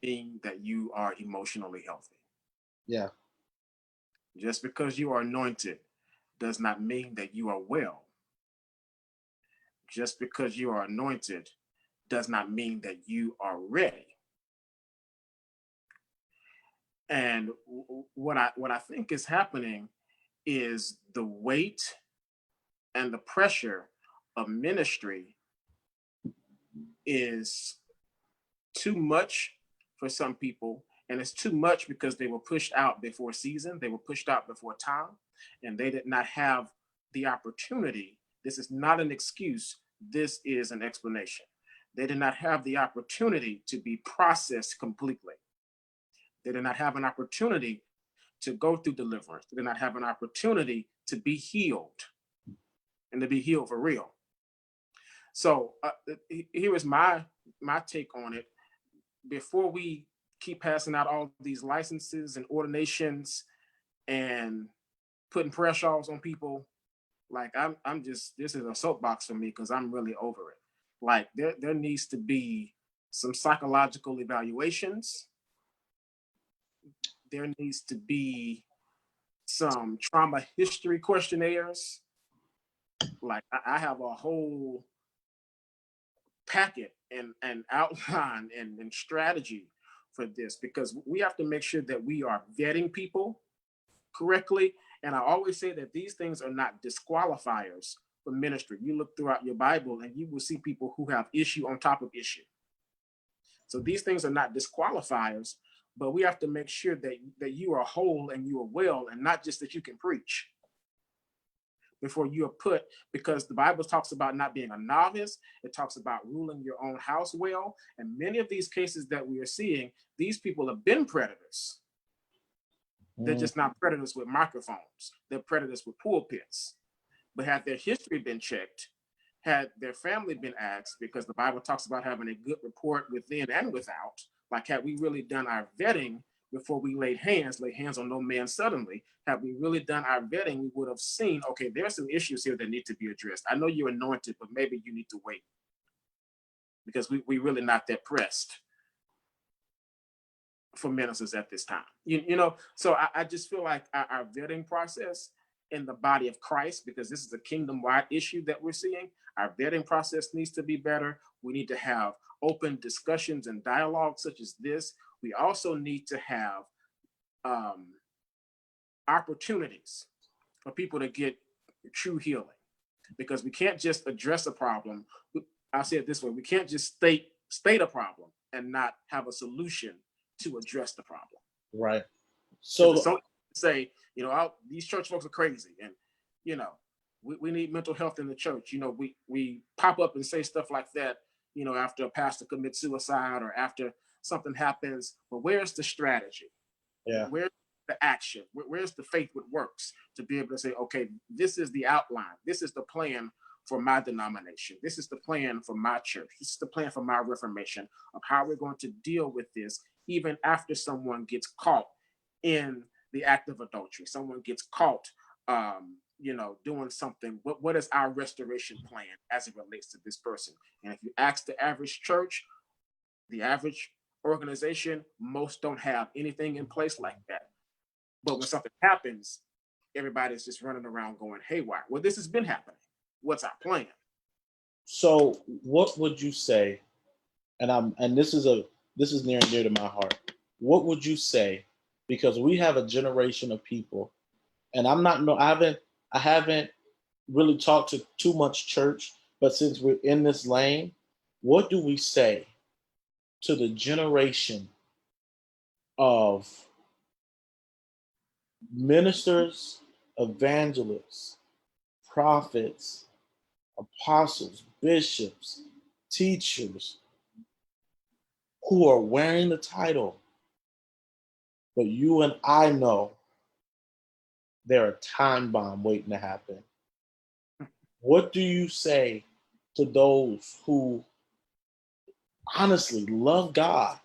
Speaker 3: mean that you are emotionally healthy.
Speaker 1: yeah,
Speaker 3: Just because you are anointed does not mean that you are well. Just because you are anointed does not mean that you are ready. And what I think is happening is the weight and the pressure of ministry is too much for some people, and it's too much because they were pushed out before season, they were pushed out before time, and they did not have the opportunity. This is not an excuse, this is an explanation. They did not have the opportunity to be processed completely. They did not have an opportunity to go through deliverance. They did not have an opportunity to be healed, and to be healed for real. So here is my take on it. Before we keep passing out all these licenses and ordinations and putting pressures on people, like I'm just, this is a soapbox for me because I'm really over it. Like there needs to be some psychological evaluations. There needs to be some trauma history questionnaires. Like I have a whole packet and outline and strategy for this, because we have to make sure that we are vetting people correctly. And I always say that these things are not disqualifiers for ministry. You look throughout your Bible and you will see people who have issue on top of issue. So these things are not disqualifiers, but we have to make sure that you are whole and you are well, and not just that you can preach before you are put, because the Bible talks about not being a novice. It talks about ruling your own house well. And many of these cases that we are seeing, these people have been predators. They're just not predators with microphones. They're predators with pulpits. But had their history been checked, had their family been asked, because the Bible talks about having a good report within and without, like had we really done our vetting before we lay hands on no man suddenly, had we really done our vetting, we would have seen, okay, there's some issues here that need to be addressed. I know you're anointed, but maybe you need to wait, because we really not that pressed for ministers at this time. You know, so I just feel like our vetting process in the body of Christ, because this is a kingdom-wide issue that we're seeing, our vetting process needs to be better. We need to have open discussions and dialogue such as this. We also need to have opportunities for people to get true healing, because we can't just address a problem. I'll say it this way: we can't just state a problem and not have a solution to address the problem.
Speaker 1: right.
Speaker 3: So
Speaker 1: So
Speaker 3: some say, you know, these church folks are crazy, and you know, we need mental health in the church. You know, we pop up and say stuff like that after a pastor commits suicide or after something happens, but where's the strategy?
Speaker 1: Yeah.
Speaker 3: Where's the action? Where's the faith that works to be able to say, okay, this is the outline. This is the plan for my denomination. This is the plan for my church. This is the plan for my reformation of how we're going to deal with this, even after someone gets caught in the act of adultery. Someone gets caught, doing something. What is our restoration plan as it relates to this person? And if you ask the average church, the average organization, most don't have anything in place like that. But when something happens, everybody's just running around going haywire. Well, this has been happening. What's our plan?
Speaker 1: So what would you say? And this is near and dear to my heart. What would you say? Because we have a generation of people, and I haven't really talked to too much church, but since we're in this lane, what do we say to the generation of ministers, evangelists, prophets, apostles, bishops, teachers who are wearing the title, but you and I know they're a time bomb waiting to happen? What do you say to those who honestly love God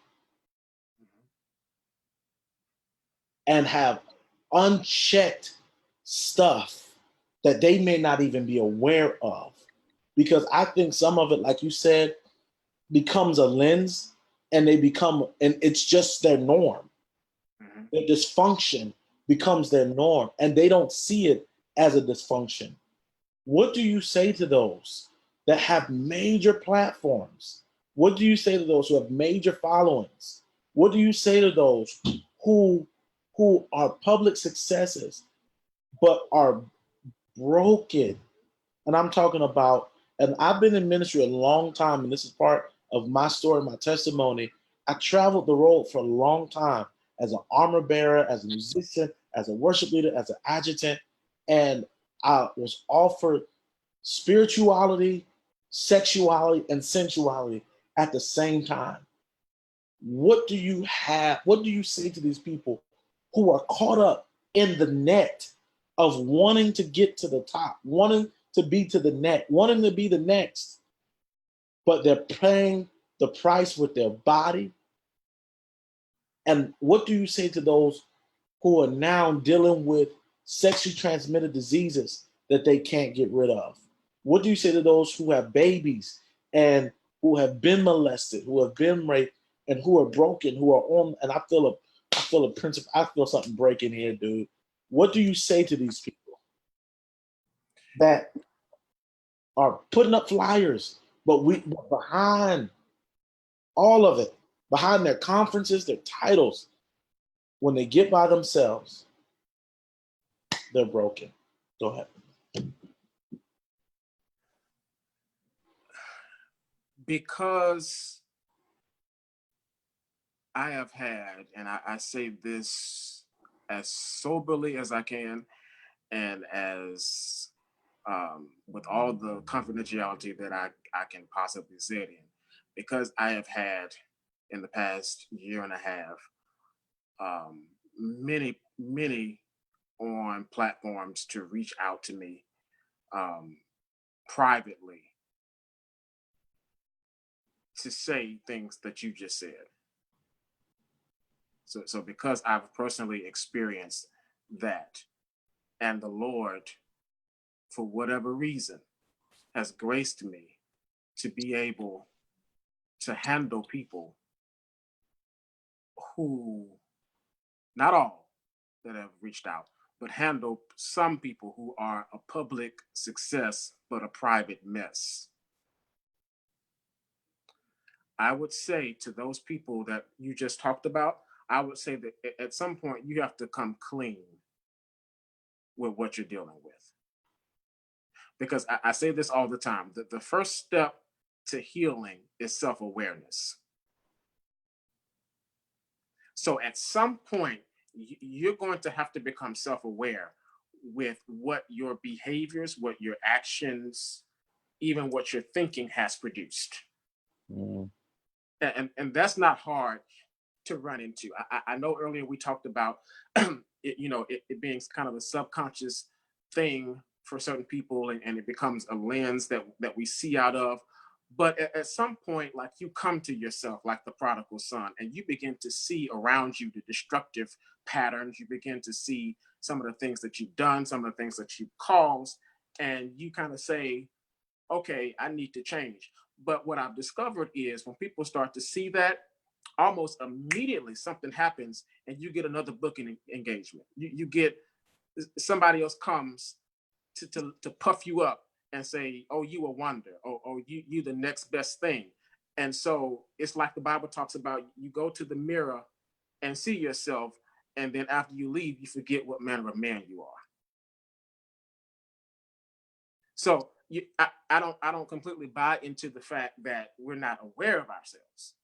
Speaker 1: and have unchecked stuff that they may not even be aware of? Because I think some of it, like you said, becomes a lens, and it's just their norm.
Speaker 3: Mm-hmm.
Speaker 1: Their dysfunction becomes their norm, and they don't see it as a dysfunction. What do you say to those that have major platforms? What do you say to those who have major followings? What do you say to those who are public successes but are broken? And I'm talking about, and I've been in ministry a long time, and this is part of my story, my testimony. I traveled the road for a long time as an armor bearer, as a musician, as a worship leader, as an adjutant, and I was offered spirituality, sexuality, and sensuality at the same time. What do you have? What do you say to these people who are caught up in the net of wanting to get to the top, wanting to be to the net, wanting to be the next, but they're paying the price with their body? And what do you say to those who are now dealing with sexually transmitted diseases that they can't get rid of? What do you say to those who have babies and who have been molested, who have been raped, and who are broken, who are on? And I feel something breaking here, dude. What do you say to these people that are putting up flyers, but behind all of it, behind their conferences, their titles, when they get by themselves, they're broken? Go ahead.
Speaker 3: Because I have had, and I say this as soberly as I can, and as with all the confidentiality that I can possibly say it in, because I have had in the past year and a half many on platforms to reach out to me privately to say things that you just said. So because I've personally experienced that, and the Lord, for whatever reason, has graced me to be able to handle people who, not all that have reached out, but handle some people who are a public success but a private mess. I would say to those people that you just talked about, I would say that at some point you have to come clean with what you're dealing with. Because I say this all the time, that the first step to healing is self-awareness. So at some point, you're going to have to become self-aware with what your behaviors, what your actions, even what your thinking has produced.
Speaker 1: Mm.
Speaker 3: And that's not hard to run into. I know earlier we talked about it being kind of a subconscious thing for certain people, and it becomes a lens that we see out of. But at some point, like, you come to yourself like the prodigal son, and you begin to see around you the destructive patterns. You begin to see some of the things that you've done, some of the things that you've caused, and you kind of say, okay, I need to change. But what I've discovered is when people start to see that, almost immediately something happens and you get another booking engagement. You get somebody else comes to puff you up and say, oh, you a wonder, or you the next best thing. And so it's like the Bible talks about, you go to the mirror and see yourself, and then after you leave, you forget what manner of man you are. So I don't completely buy into the fact that we're not aware of ourselves.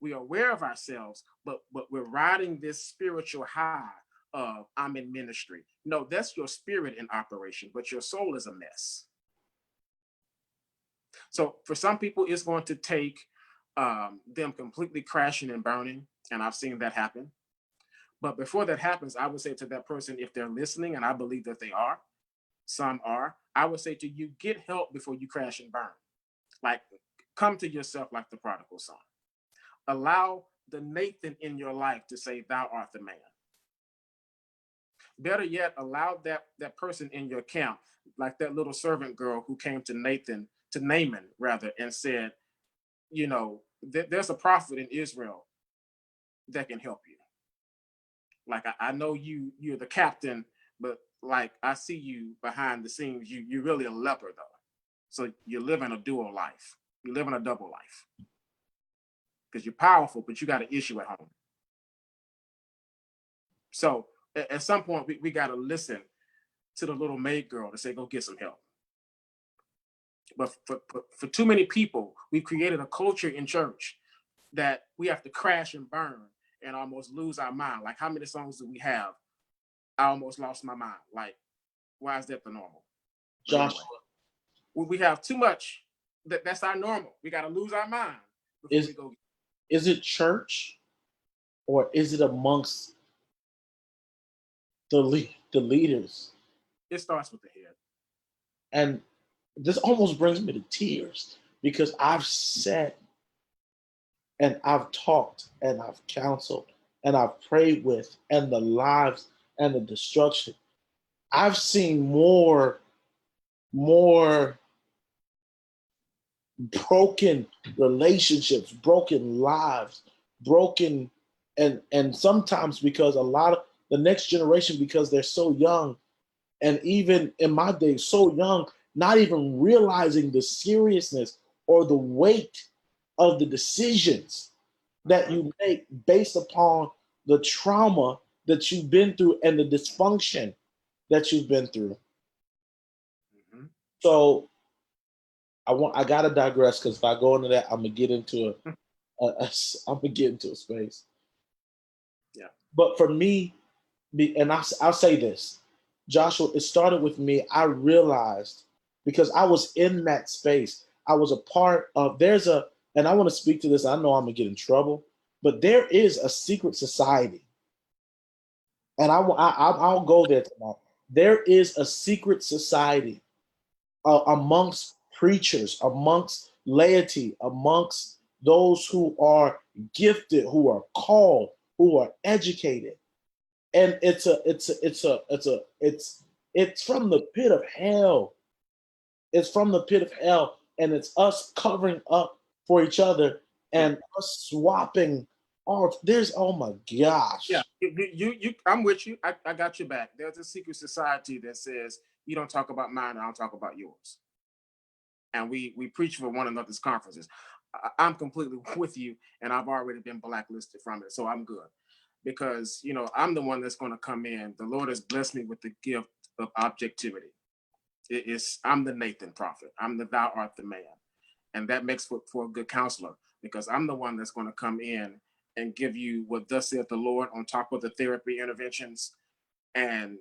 Speaker 3: We are aware of ourselves, but we're riding this spiritual high of, I'm in ministry. No, that's your spirit in operation, but your soul is a mess. So for some people, it's going to take them completely crashing and burning, and I've seen that happen. But before that happens, I would say to that person, if they're listening, and I believe that they are, some are, I would say to you, get help before you crash and burn. Like, come to yourself like the prodigal son. Allow the Nathan in your life to say, thou art the man. Better yet, allow that person in your camp, like that little servant girl who came to Naaman rather, and said, there's a prophet in Israel that can help you. Like, I know you're the captain, but like, I see you behind the scenes. You're really a leper though. So you're living a dual life. You're living a double life. Because you're powerful, but you got an issue at home. So at some point, we got to listen to the little maid girl to say, go get some help. But for too many people, we've created a culture in church that we have to crash and burn and almost lose our mind. Like, how many songs do we have? I almost lost my mind. Like, why is that the normal?
Speaker 1: Josh,
Speaker 3: Anyway, we have too much. That's our normal. We got to lose our mind before we go.
Speaker 1: Is it church, or is it amongst the leaders?
Speaker 3: It starts with the head.
Speaker 1: And this almost brings me to tears, because I've sat and I've talked and I've counseled and I've prayed with, and the lives and the destruction. I've seen more broken relationships, broken lives, broken, and sometimes because a lot of the next generation, because they're so young, and even in my day, so young, not even realizing the seriousness or the weight of the decisions that you make based upon the trauma that you've been through and the dysfunction that you've been through. Mm-hmm. So I gotta digress, because if I go into that, I'm gonna get into a space.
Speaker 3: Yeah.
Speaker 1: But for me, and I'll say this, Joshua, it started with me. I realized, because I was in that space, I was a part of, and I want to speak to this. I know I'm gonna get in trouble, but there is a secret society, and I'll go there tonight. There is a secret society amongst preachers, amongst laity, amongst those who are gifted, who are called, who are educated, and it's from the pit of hell. It's from the pit of hell, and it's us covering up for each other and us swapping. Oh my gosh.
Speaker 3: Yeah, you I'm with you. I got your back. There's a secret society that says, you don't talk about mine, I don't talk about yours. And we preach for one another's conferences. I'm completely with you, and I've already been blacklisted from it, so I'm good. Because I'm the one that's going to come in. The Lord has blessed me with the gift of objectivity. I'm the Nathan prophet. I'm the thou art the man. And that makes for a good counselor, because I'm the one that's going to come in and give you what thus saith the Lord on top of the therapy interventions, and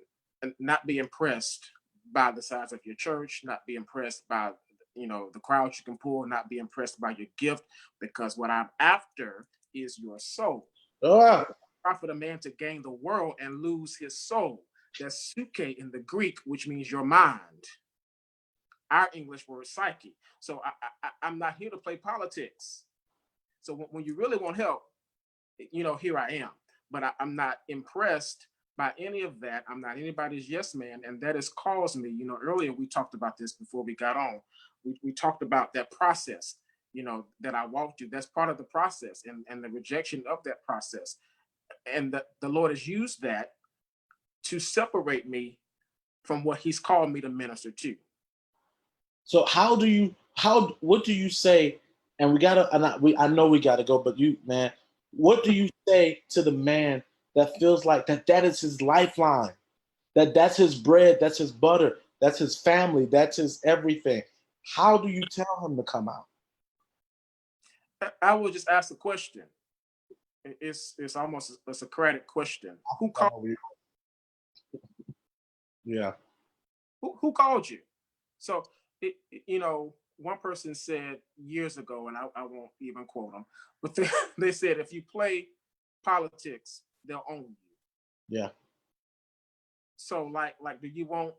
Speaker 3: not be impressed by the size of your church, not be impressed by the crowd you can pull, not be impressed by your gift, because what I'm after is your soul.
Speaker 1: Ah,
Speaker 3: Profit a man to gain the world and lose his soul. That's suke in the Greek, which means your mind. Our English word psyche. So I'm not here to play politics. So when you really want help, here I am. But I'm not impressed by any of that. I'm not anybody's yes man. And that has caused me, earlier we talked about this before we got on. We talked about that process, that I walked through. That's part of the process and the rejection of that process. And the Lord has used that to separate me from what he's called me to minister to.
Speaker 1: so what do you say? And we gotta, and I know we gotta go, but man, what do you say to the man that feels like that is his lifeline, that's his bread, that's his butter, that's his family, that's his everything? How do you tell him to come out?
Speaker 3: I will just ask the question. It's almost a Socratic question. Who called?
Speaker 1: Yeah.
Speaker 3: Who called you? So one person said years ago, and I won't even quote them, but they said if you play politics, they'll own you.
Speaker 1: Yeah.
Speaker 3: So like do you want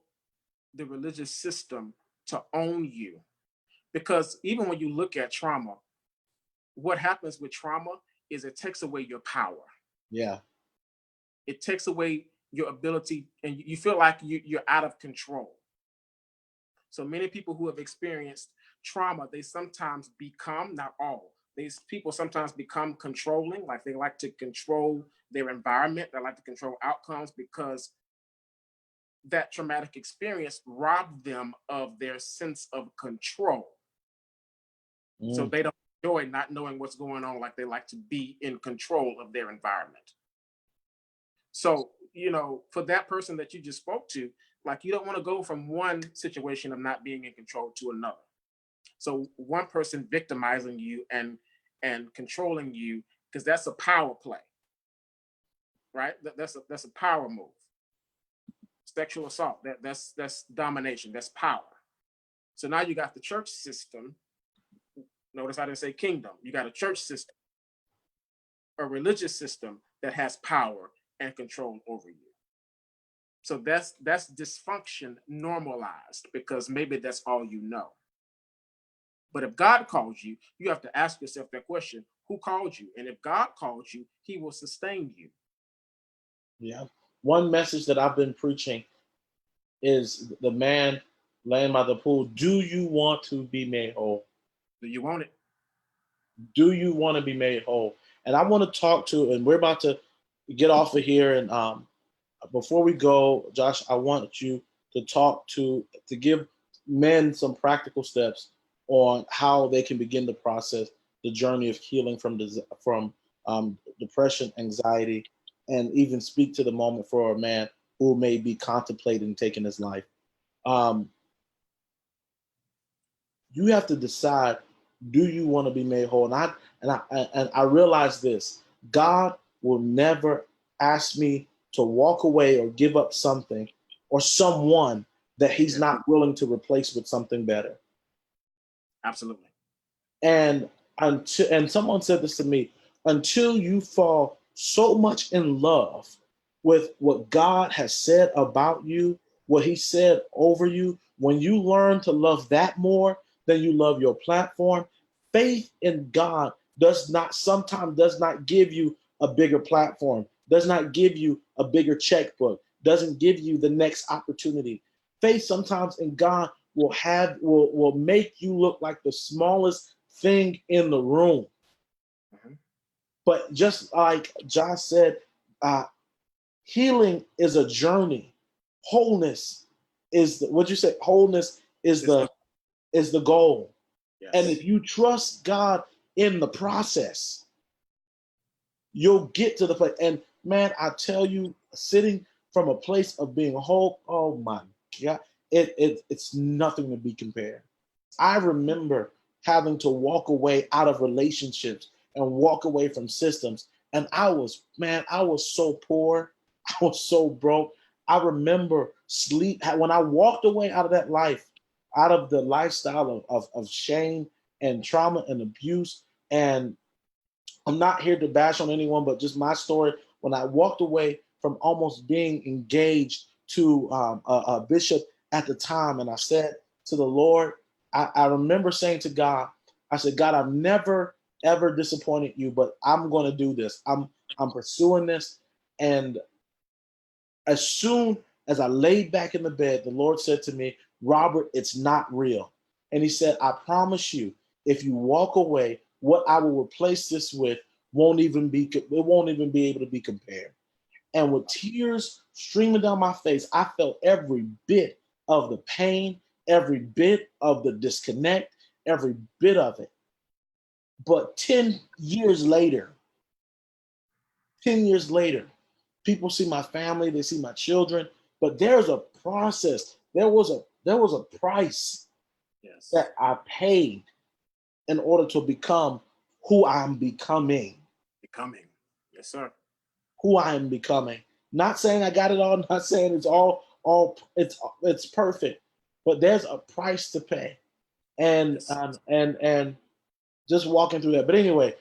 Speaker 3: the religious system to own you? Because even when you look at trauma, what happens with trauma is it takes away your power.
Speaker 1: Yeah.
Speaker 3: It takes away your ability, and you feel like you're out of control. So many people who have experienced trauma, they sometimes become, not all, these people sometimes become controlling, like they like to control their environment, they like to control outcomes because that traumatic experience robbed them of their sense of control. So they don't enjoy not knowing what's going on, like they like to be in control of their environment. So, for that person that you just spoke to, like you don't want to go from one situation of not being in control to another. So one person victimizing you and controlling you, because that's a power play, right? That's a power move. Sexual assault, that's domination, that's power. So now you got the church system. Notice I didn't say kingdom. You got a church system, a religious system that has power and control over you. So that's dysfunction normalized because maybe that's all you know. But if God calls you, you have to ask yourself that question: who called you? And if God called you, he will sustain you.
Speaker 1: Yeah. One message that I've been preaching is the man laying by the pool. Do you want to be made whole?
Speaker 3: Do you want it?
Speaker 1: Do you want to be made whole? And I want to talk to, and we're about to get off of here. And before we go, Josh, I want you to give men some practical steps on how they can begin the process, the journey of healing from depression, anxiety, and even speak to the moment for a man who may be contemplating taking his life. Um, you have to decide: do you want to be made whole? And I realize this: God will never ask me to walk away or give up something or someone that He's not willing to replace with something better.
Speaker 3: Absolutely.
Speaker 1: And someone said this to me: until you fall so much in love with what God has said about you, what He said over you, when you learn to love that more than you love your platform, faith in God sometimes does not give you a bigger platform, does not give you a bigger checkbook, doesn't give you the next opportunity. Faith sometimes in God will make you look like the smallest thing in the room.
Speaker 3: Mm-hmm.
Speaker 1: But just like Josh said, healing is a journey. Wholeness what'd you say? Wholeness is the goal.
Speaker 3: Yes.
Speaker 1: And if you trust God in the process, you'll get to the place. And man, I tell you, sitting from a place of being whole, oh my God, it's nothing to be compared. I remember having to walk away out of relationships and walk away from systems. And I was so poor. I was so broke. I remember when I walked away out of that life, out of the lifestyle of shame and trauma and abuse. And I'm not here to bash on anyone, but just my story. When I walked away from almost being engaged to a bishop at the time, and I said to the Lord, I remember saying to God, I said, God, I've never ever disappointed you, but I'm going to do this. I'm pursuing this. And as soon as I laid back in the bed, the Lord said to me, Robert, it's not real. And he said, I promise you, if you walk away, what I will replace this with won't even be able to be compared. And with tears streaming down my face, I felt every bit of the pain, every bit of the disconnect, every bit of it. But 10 years later, people see my family, they see my children, but there's a process. There was a price
Speaker 3: Yes.
Speaker 1: that I paid in order to become who I'm becoming.
Speaker 3: Becoming. Yes, sir.
Speaker 1: Who I am becoming. Not saying I got it all, not saying it's perfect, but there's a price to pay. And
Speaker 3: Yes.
Speaker 1: and just walking through that. But anyway,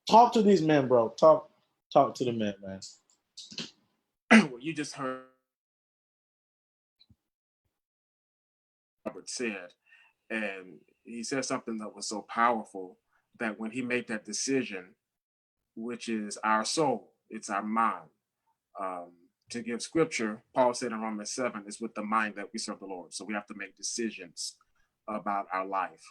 Speaker 1: talk to these men, bro. Talk to the men, man.
Speaker 3: Well, you just heard Robert said, and he said something that was so powerful that when he made that decision, which is our soul, it's our mind. Um, to give scripture, Paul said in Romans 7, it's with the mind that we serve the Lord. So we have to make decisions about our life.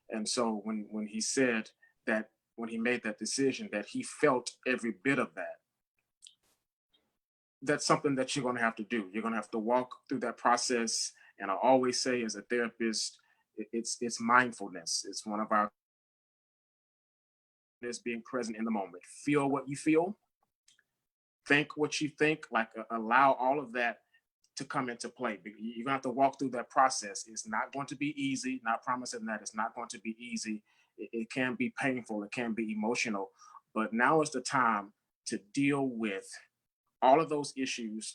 Speaker 3: And so when he said that, when he made that decision, that he felt every bit of that, that's something that you're going to have to do. You're going to have to walk through that process. And I always say, as a therapist, it's mindfulness. It's one of our is being present in the moment. Feel what you feel, think what you think, like allow all of that to come into play. You're gonna have to walk through that process. It's not going to be easy. Not promising that it's not going to be easy. It can be painful. It can be emotional. But now is the time to deal with all of those issues,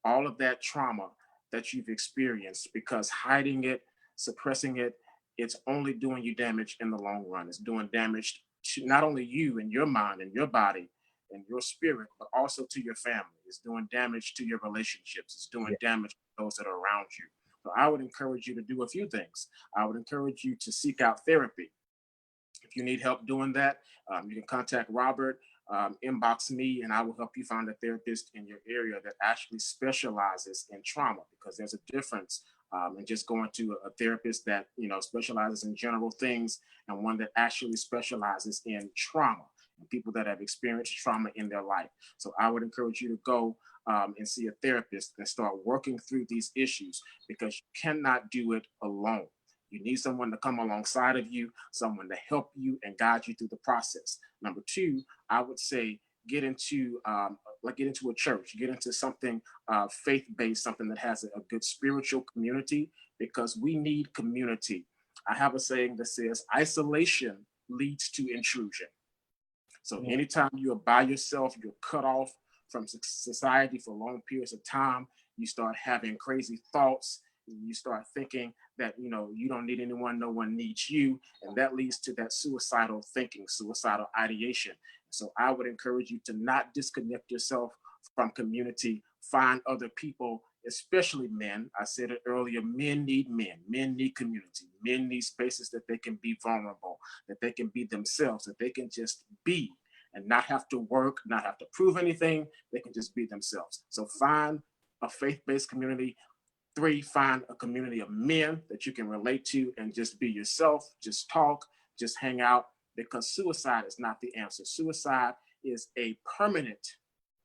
Speaker 3: all of that trauma that you've experienced, because hiding it, suppressing it, it's only doing you damage in the long run. It's doing damage to not only you and your mind and your body and your spirit, but also to your family. It's doing damage to your relationships. It's doing damage to those that are around you. So I would encourage you to do a few things. I would encourage you to seek out therapy. If you need help doing that, you can contact Robert, inbox me, and I will help you find a therapist in your area that actually specializes in trauma, because there's a difference in just going to a therapist that specializes in general things and one that actually specializes in trauma and people that have experienced trauma in their life. So I would encourage you to go and see a therapist and start working through these issues, because you cannot do it alone. You need someone to come alongside of you, someone to help you and guide you through the process. Number two, I would say get into a church, get into something faith-based, something that has a good spiritual community, because we need community. I have a saying that says isolation leads to intrusion. So anytime you are by yourself, you're cut off from society for long periods of time. You start having crazy thoughts. You start thinking that you don't need anyone, no one needs you, and that leads to that suicidal thinking, suicidal ideation. So I would encourage you to not disconnect yourself from community. Find other people, especially men. I said it earlier, men need men. Men need community. Men need spaces that they can be vulnerable, that they can be themselves, that they can just be and not have to work, not have to prove anything. They can just be themselves. So find a faith-based community. Three, find a community of men that you can relate to and just be yourself, just talk, just hang out, because suicide is not the answer. Suicide is a permanent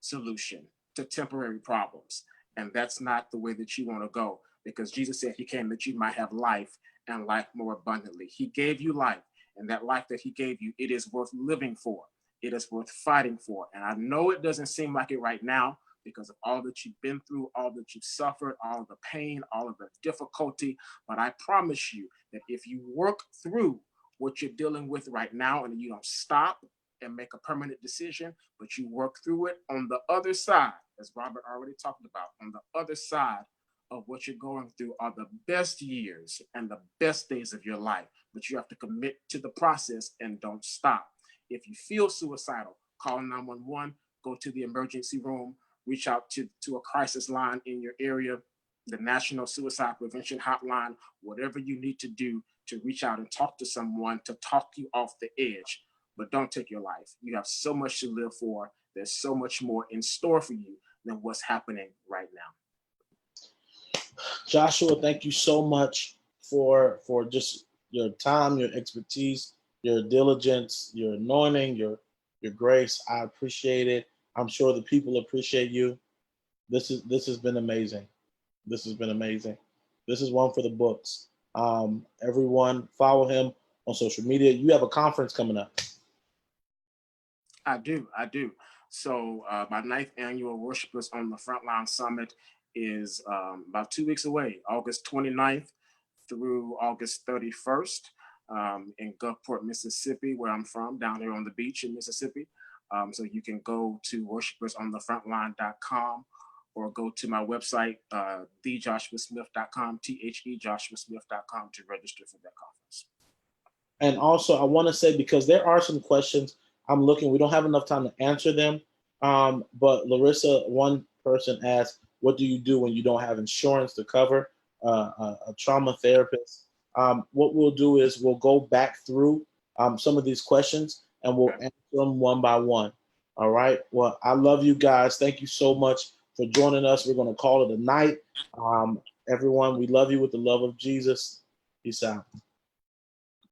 Speaker 3: solution to temporary problems. And that's not the way that you want to go, because Jesus said he came that you might have life and life more abundantly. He gave you life, and that life that he gave you, it is worth living for. It is worth fighting for. And I know it doesn't seem like it right now, because of all that you've been through, all that you've suffered, all of the pain, all of the difficulty. But I promise you that if you work through what you're dealing with right now, and you don't stop and make a permanent decision, but you work through it, on the other side, as Robert already talked about, on the other side of what you're going through are the best years and the best days of your life, but you have to commit to the process and don't stop. If you feel suicidal, call 911, go to the emergency room, reach out to a crisis line in your area, the National Suicide Prevention Hotline, whatever you need to do to reach out and talk to someone to talk you off the edge. But don't take your life. You have so much to live for. There's so much more in store for you than what's happening right now.
Speaker 1: Joshua, thank you so much for just your time, your expertise, your diligence, your anointing, your grace. I appreciate it. I'm sure the people appreciate you. This has been amazing. This has been amazing. This is one for the books. Everyone follow him on social media. You have a conference coming up.
Speaker 3: I do. So my 9th annual Worshipers on the Frontline Summit is about 2 weeks away, August 29th through August 31st in Gulfport, Mississippi, where I'm from, down here on the beach in Mississippi. So you can go to worshipersonthefrontline.com or go to my website, thejoshuasmith.com, thejoshuasmith.com to register for that conference.
Speaker 1: And also, I want to say, because there are some questions I'm looking, we don't have enough time to answer them. But Larissa, one person asked, what do you do when you don't have insurance to cover a trauma therapist? What we'll do is we'll go back through some of these questions and we'll answer them one by one. All right. Well, I love you guys. Thank you so much for joining us. We're going to call it a night. Everyone, we love you with the love of Jesus. Peace out.